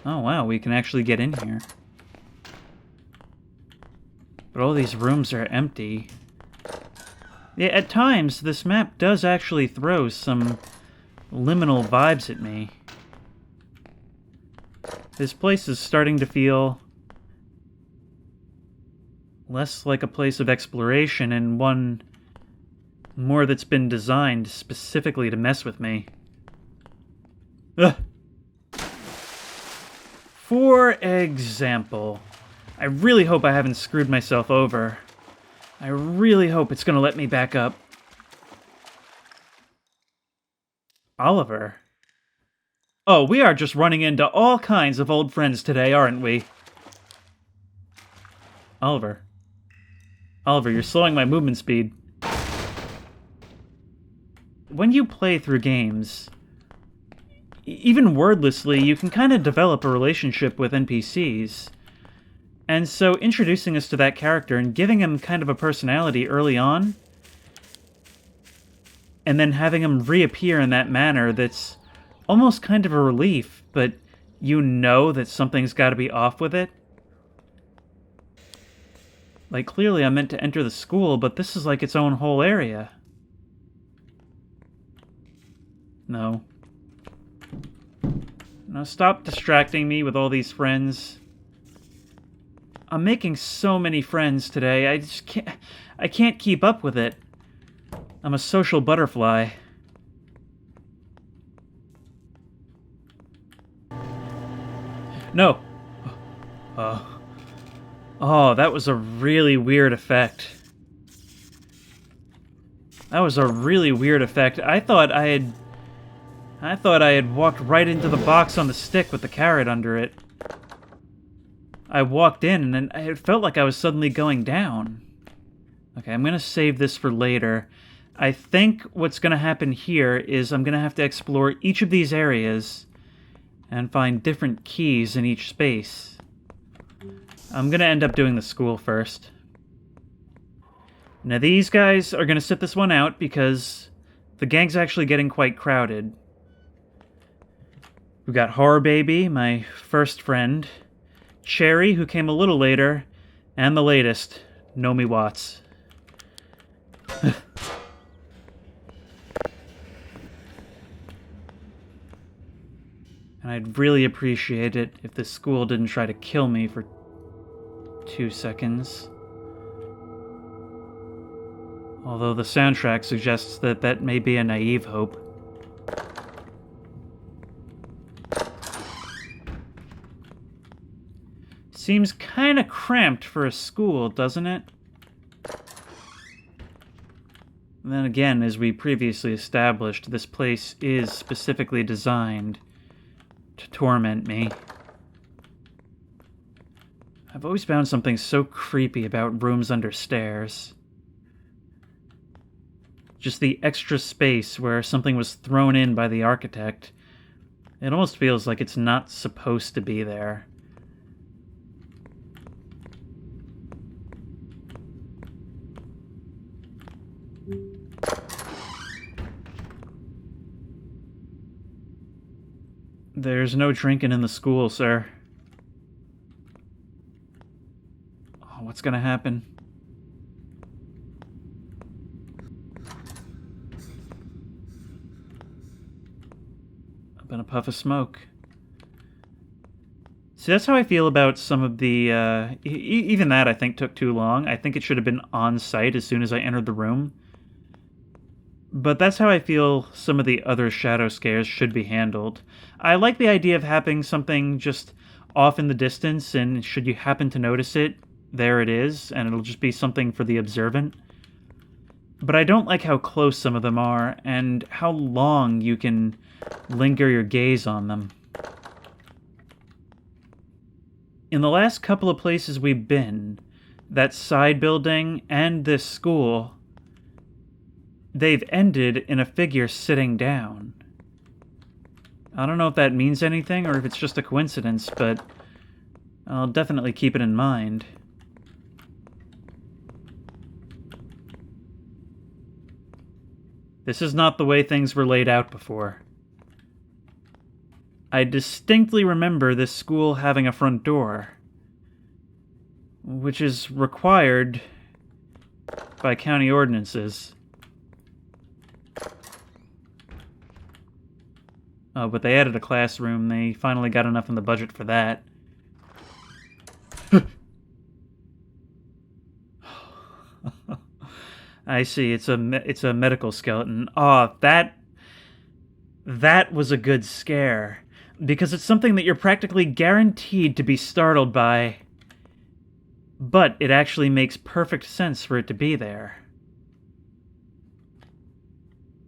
Oh wow, we can actually get in here. But all these rooms are empty. Yeah, at times, this map does actually throw some liminal vibes at me. This place is starting to feel less like a place of exploration and one more that's been designed specifically to mess with me. Ugh. For example, I really hope I haven't screwed myself over. I really hope it's going to let me back up. Oliver. Oh, we are just running into all kinds of old friends today, aren't we? Oliver. Oliver, you're slowing my movement speed. When you play through games, even wordlessly, you can kind of develop a relationship with NPCs. And so introducing us to that character and giving him kind of a personality early on, and then having him reappear in that manner that's almost kind of a relief, but you know that something's got to be off with it. Like, clearly I'm meant to enter the school, but this is like its own whole area. No. No, stop distracting me with all these friends. I'm making so many friends today, I can't keep up with it. I'm a social butterfly. No. Oh, that was a really weird effect. That was a really weird effect. I thought I had walked right into the box on the stick with the carrot under it. I walked in, and it felt like I was suddenly going down. Okay, I'm going to save this for later. I think what's going to happen here is I'm going to have to explore each of these areas and find different keys in each space. I'm going to end up doing the school first. Now these guys are going to sit this one out because the gang's actually getting quite crowded. We've got Horror Baby, my first friend, Cherry, who came a little later, and the latest, Nomi Watts. And I'd really appreciate it if this school didn't try to kill me for 2 seconds. Although the soundtrack suggests that that may be a naive hope. Seems kinda cramped for a school, doesn't it? And then again, as we previously established, this place is specifically designed to torment me. I've always found something so creepy about rooms under stairs. Just the extra space where something was thrown in by the architect. It almost feels like it's not supposed to be there. There's no drinking in the school, sir. Oh, what's gonna happen? Up in a puff of smoke. See, that's how I feel about some of the, even that I think took too long. I think it should have been on site as soon as I entered the room. But that's how I feel some of the other shadow scares should be handled. I like the idea of having something just off in the distance, and should you happen to notice it, there it is, and it'll just be something for the observant. But I don't like how close some of them are, and how long you can linger your gaze on them. In the last couple of places we've been, that side building and this school, they've ended in a figure sitting down. I don't know if that means anything or if it's just a coincidence, but I'll definitely keep it in mind. This is not the way things were laid out before. I distinctly remember this school having a front door, which is required by county ordinances. Oh, but they added a classroom. They finally got enough in the budget for that. I see. It's a medical skeleton. Oh, that was a good scare. Because it's something that you're practically guaranteed to be startled by. But it actually makes perfect sense for it to be there.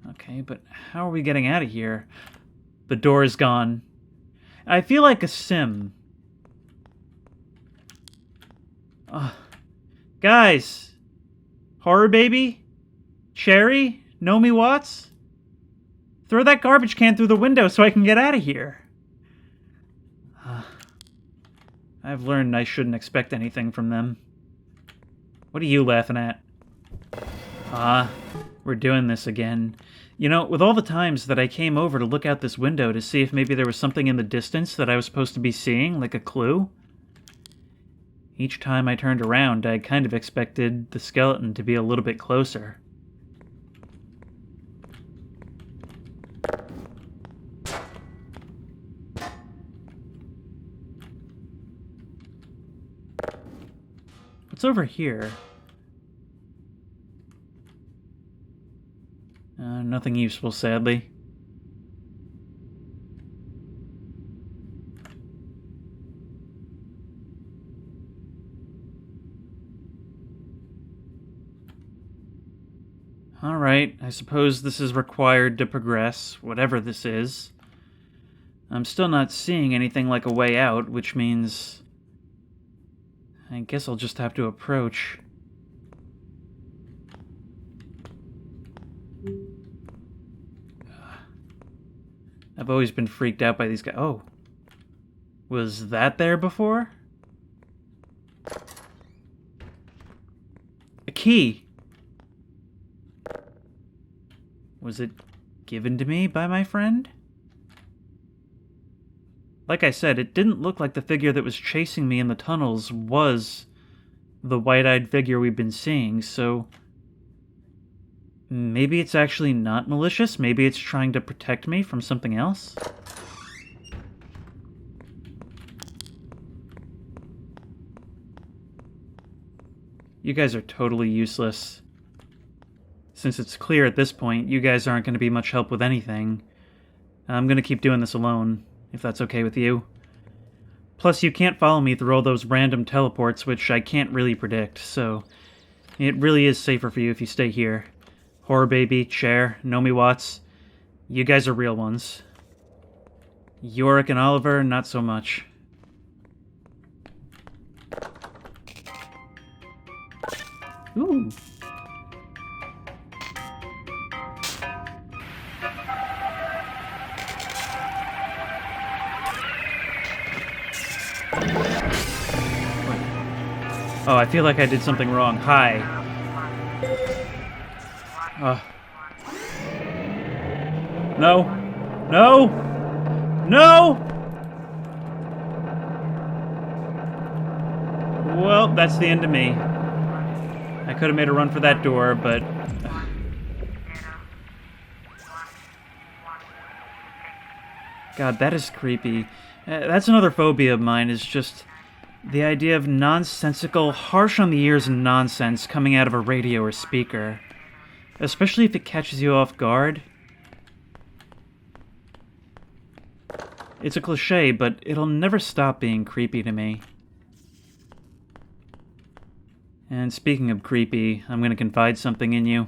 Okay, but how are we getting out of here? The door is gone. I feel like a sim. Guys! Horror baby? Cherry? Naomi Watts? Throw that garbage can through the window so I can get out of here. I've learned I shouldn't expect anything from them. What are you laughing at? We're doing this again. You know, with all the times that I came over to look out this window to see if maybe there was something in the distance that I was supposed to be seeing, like a clue, each time I turned around, I kind of expected the skeleton to be a little bit closer. What's over here? Nothing useful, sadly. Alright, I suppose this is required to progress, whatever this is. I'm still not seeing anything like a way out, which means I guess I'll just have to approach. I've always been freaked out by these guys. Oh. Was that there before? A key. Was it given to me by my friend? Like I said, it didn't look like the figure that was chasing me in the tunnels was the white-eyed figure we've been seeing, so maybe it's actually not malicious? Maybe it's trying to protect me from something else? You guys are totally useless. Since it's clear at this point, you guys aren't going to be much help with anything. I'm going to keep doing this alone, if that's okay with you. Plus, you can't follow me through all those random teleports, which I can't really predict, so it really is safer for you if you stay here. Horror Baby, Chair, Nomi Watts, you guys are real ones. Yorick and Oliver, not so much. Ooh. Oh, I feel like I did something wrong. Hi. No. No! No! Well, that's the end of me. I could have made a run for that door, but... God, that is creepy. That's another phobia of mine, is just the idea of nonsensical, harsh on the ears nonsense coming out of a radio or speaker. Especially if it catches you off guard. It's a cliche, but it'll never stop being creepy to me. And speaking of creepy, I'm going to confide something in you.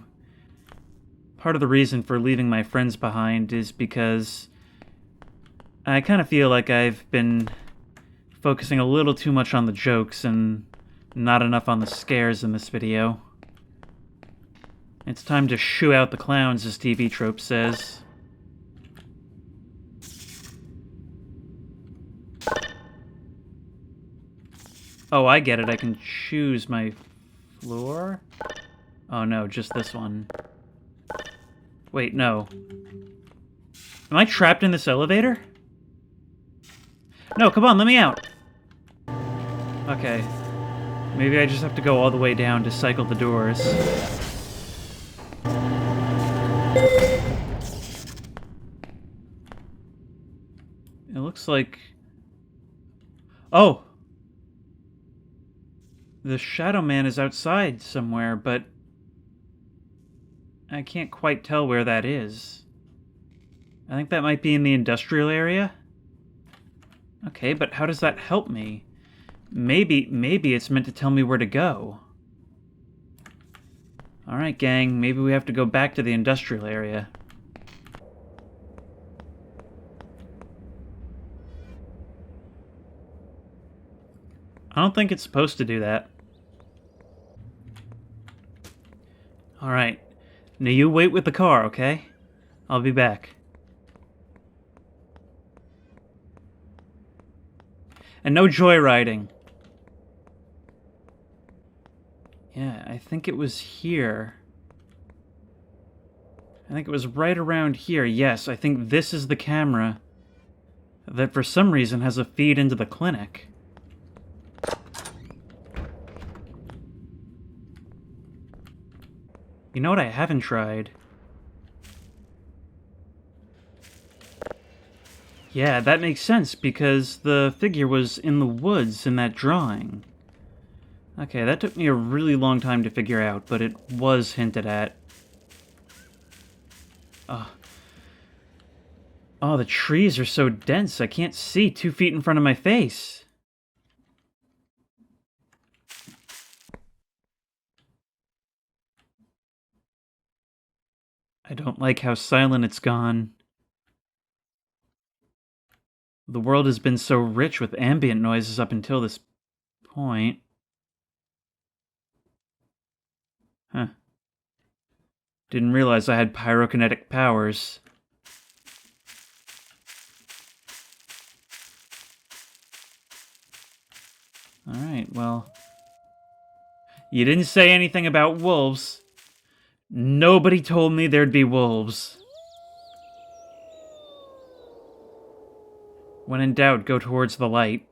Part of the reason for leaving my friends behind is because I kind of feel like I've been focusing a little too much on the jokes and not enough on the scares in this video. It's time to shoo out the clowns, as TV Trope says. Oh, I get it. I can choose my floor? Oh no, just this one. Wait, no. Am I trapped in this elevator? No, come on, let me out! Okay. Maybe I just have to go all the way down to cycle the doors. It looks like... Oh! The Shadow Man is outside somewhere, but I can't quite tell where that is. I think that might be in the industrial area. Okay, but how does that help me? Maybe it's meant to tell me where to go. Alright, gang, maybe we have to go back to the industrial area. I don't think it's supposed to do that. Alright. Now you wait with the car, okay? I'll be back. And no joyriding. Yeah, I think it was here. I think it was right around here. Yes, I think this is the camera that for some reason has a feed into the clinic. You know what I haven't tried? Yeah, that makes sense, because the figure was in the woods in that drawing. Okay, that took me a really long time to figure out, but it was hinted at. Oh, the trees are so dense, I can't see 2 feet in front of my face. I don't like how silent it's gone. The world has been so rich with ambient noises up until this point. Huh. Didn't realize I had pyrokinetic powers. Alright, well... You didn't say anything about wolves. Nobody told me there'd be wolves. When in doubt, go towards the light.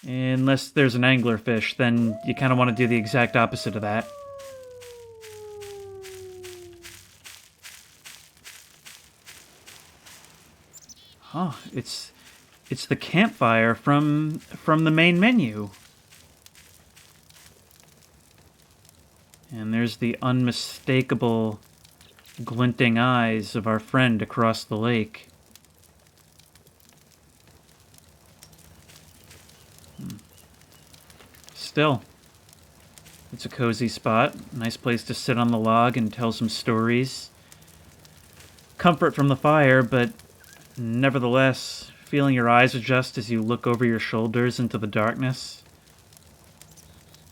Unless there's an anglerfish, then you kind of want to do the exact opposite of that. Oh, it's the campfire from the main menu. And there's the unmistakable glinting eyes of our friend across the lake. Still, it's a cozy spot. Nice place to sit on the log and tell some stories. Comfort from the fire, but nevertheless, feeling your eyes adjust as you look over your shoulders into the darkness.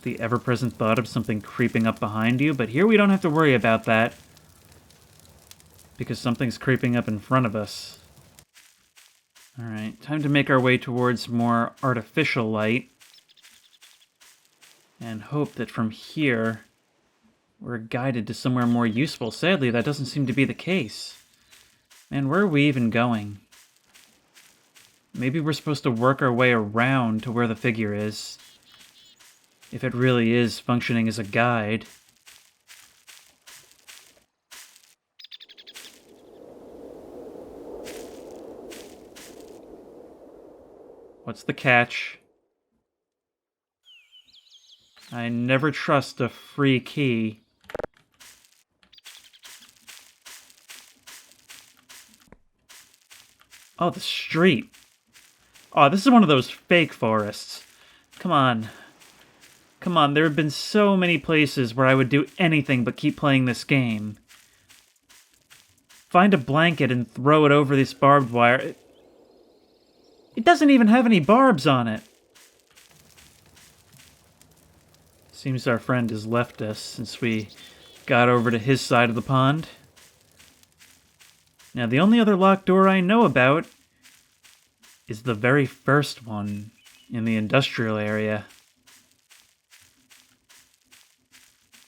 The ever-present thought of something creeping up behind you, but here we don't have to worry about that, because something's creeping up in front of us. Alright, time to make our way towards more artificial light, and hope that from here we're guided to somewhere more useful. Sadly, that doesn't seem to be the case. Man, where are we even going? Maybe we're supposed to work our way around to where the figure is, if it really is functioning as a guide. What's the catch? I never trust a free key. Oh, the street. Oh, this is one of those fake forests. Come on. Come on, there have been so many places where I would do anything but keep playing this game. Find a blanket and throw it over this barbed wire. It doesn't even have any barbs on it. Seems our friend has left us since we got over to his side of the pond. Now, the only other locked door I know about is the very first one in the industrial area.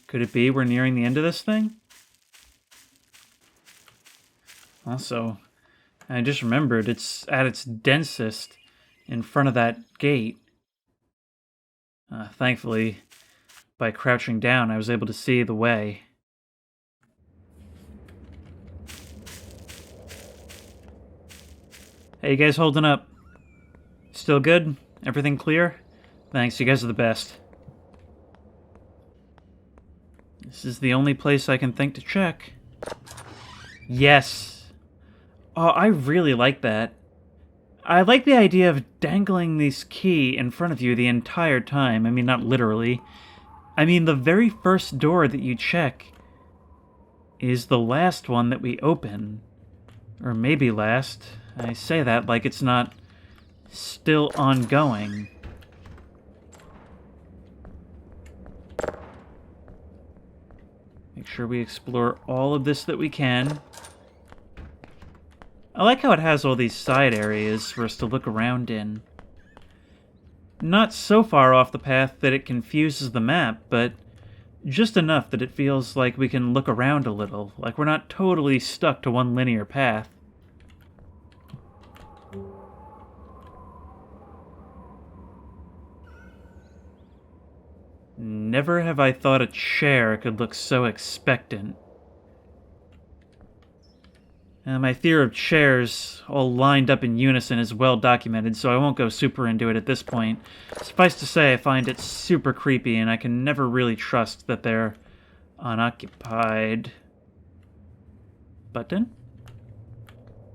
Could it be we're nearing the end of this thing? Also, I just remembered it's at its densest in front of that gate. Thankfully, by crouching down, I was able to see the way. Hey, you guys holding up? Still good? Everything clear? Thanks, you guys are the best. This is the only place I can think to check. Yes! Oh, I really like that. I like the idea of dangling this key in front of you the entire time. I mean, not literally. I mean, the very first door that you check is the last one that we open. Or maybe last. I say that like it's not still ongoing. Make sure we explore all of this that we can. I like how it has all these side areas for us to look around in. Not so far off the path that it confuses the map, but just enough that it feels like we can look around a little, like we're not totally stuck to one linear path. Never have I thought a chair could look so expectant. My fear of chairs all lined up in unison is well documented, so I won't go super into it at this point. Suffice to say, I find it super creepy, and I can never really trust that they're unoccupied. Button?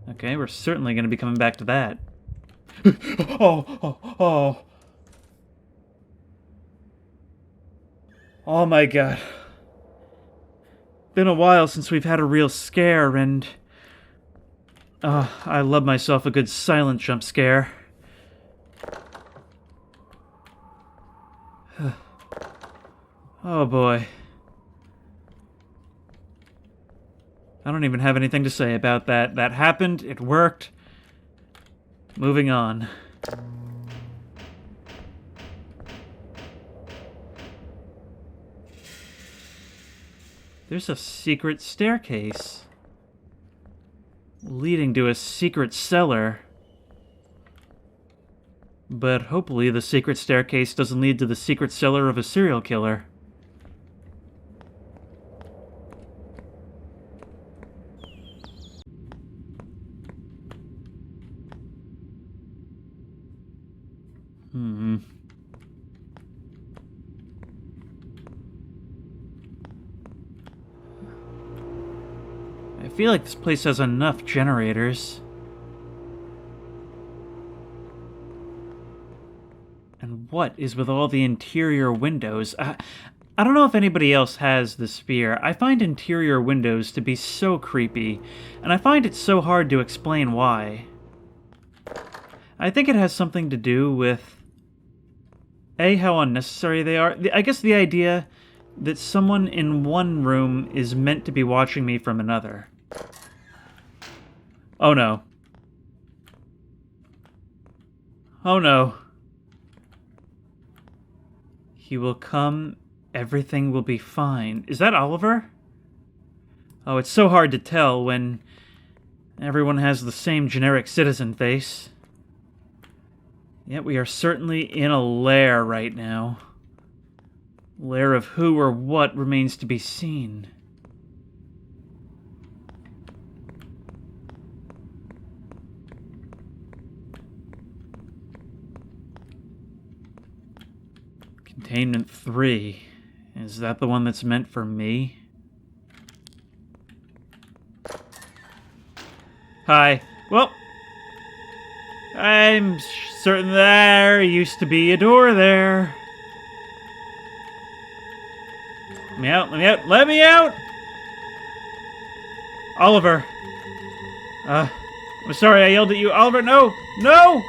Okay, we're certainly going to be coming back to that. Oh. Oh my god. Been a while since we've had a real scare, and I love myself a good silent jump scare. Oh boy. I don't even have anything to say about that. That happened, it worked. Moving on. There's a secret staircase leading to a secret cellar. But hopefully the secret staircase doesn't lead to the secret cellar of a serial killer. feel like this place has enough generators. And what is with all the interior windows? I don't know if anybody else has this fear. I find interior windows to be so creepy, and I find it so hard to explain why. I think it has something to do with A, how unnecessary they are. I guess the idea that someone in one room is meant to be watching me from another. Oh no. Oh no. He will come, everything will be fine. Is that Oliver? Oh, it's so hard to tell when everyone has the same generic citizen face. Yet we are certainly in a lair right now. Lair of who or what remains to be seen. Containment 3. Is that the one that's meant for me? Hi. Well, I'm certain there used to be a door there. Let me out, let me out, let me out! Oliver. I'm sorry I yelled at you. Oliver, no! No!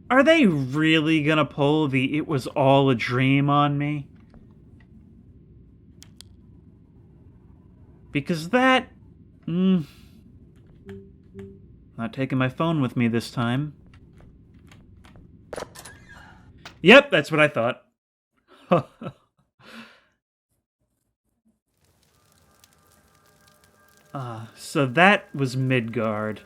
Are they really gonna pull the "it was all a dream" on me? Because that... not taking my phone with me this time. Yep, that's what I thought. So that was Midgaard.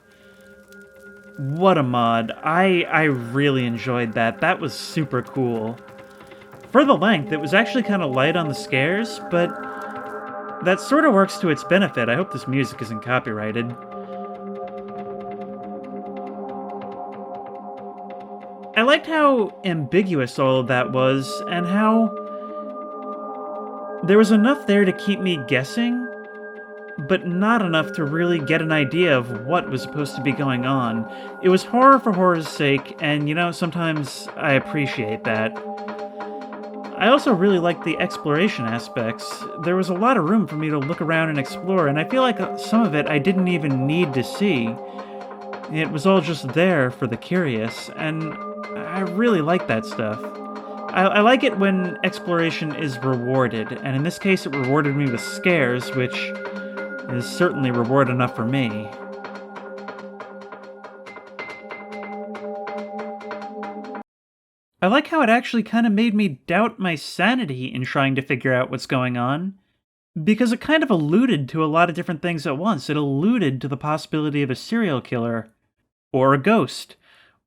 What a mod. I really enjoyed that. That was super cool. For the length, it was actually kind of light on the scares, but that sort of works to its benefit. I hope this music isn't copyrighted. I liked how ambiguous all of that was, and how there was enough there to keep me guessing, but not enough to really get an idea of what was supposed to be going on. It was horror for horror's sake, and you know, sometimes I appreciate that. I also really liked the exploration aspects. There was a lot of room for me to look around and explore, and I feel like some of it I didn't even need to see. It was all just there for the curious, and I really like that stuff. I like it when exploration is rewarded, and in this case it rewarded me with scares, which is certainly reward enough for me. I like how it actually kind of made me doubt my sanity in trying to figure out what's going on, because it kind of alluded to a lot of different things at once. It alluded to the possibility of a serial killer, or a ghost,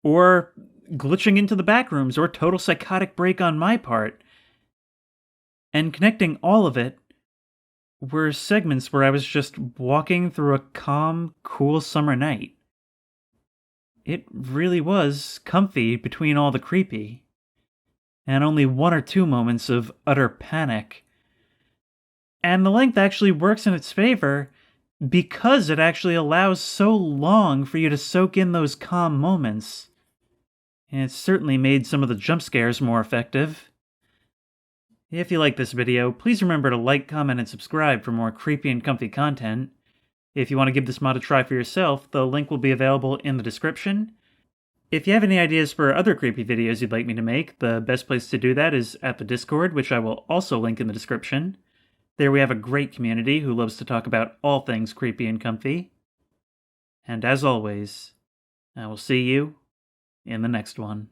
or glitching into the back rooms, or a total psychotic break on my part. And connecting all of it were segments where I was just walking through a calm, cool summer night. It really was comfy between all the creepy, and only one or two moments of utter panic. And the length actually works in its favor because it actually allows so long for you to soak in those calm moments. And it certainly made some of the jump scares more effective. If you like this video, please remember to like, comment, and subscribe for more creepy and comfy content. If you want to give this mod a try for yourself, the link will be available in the description. If you have any ideas for other creepy videos you'd like me to make, the best place to do that is at the Discord, which I will also link in the description. There we have a great community who loves to talk about all things creepy and comfy. And as always, I will see you in the next one.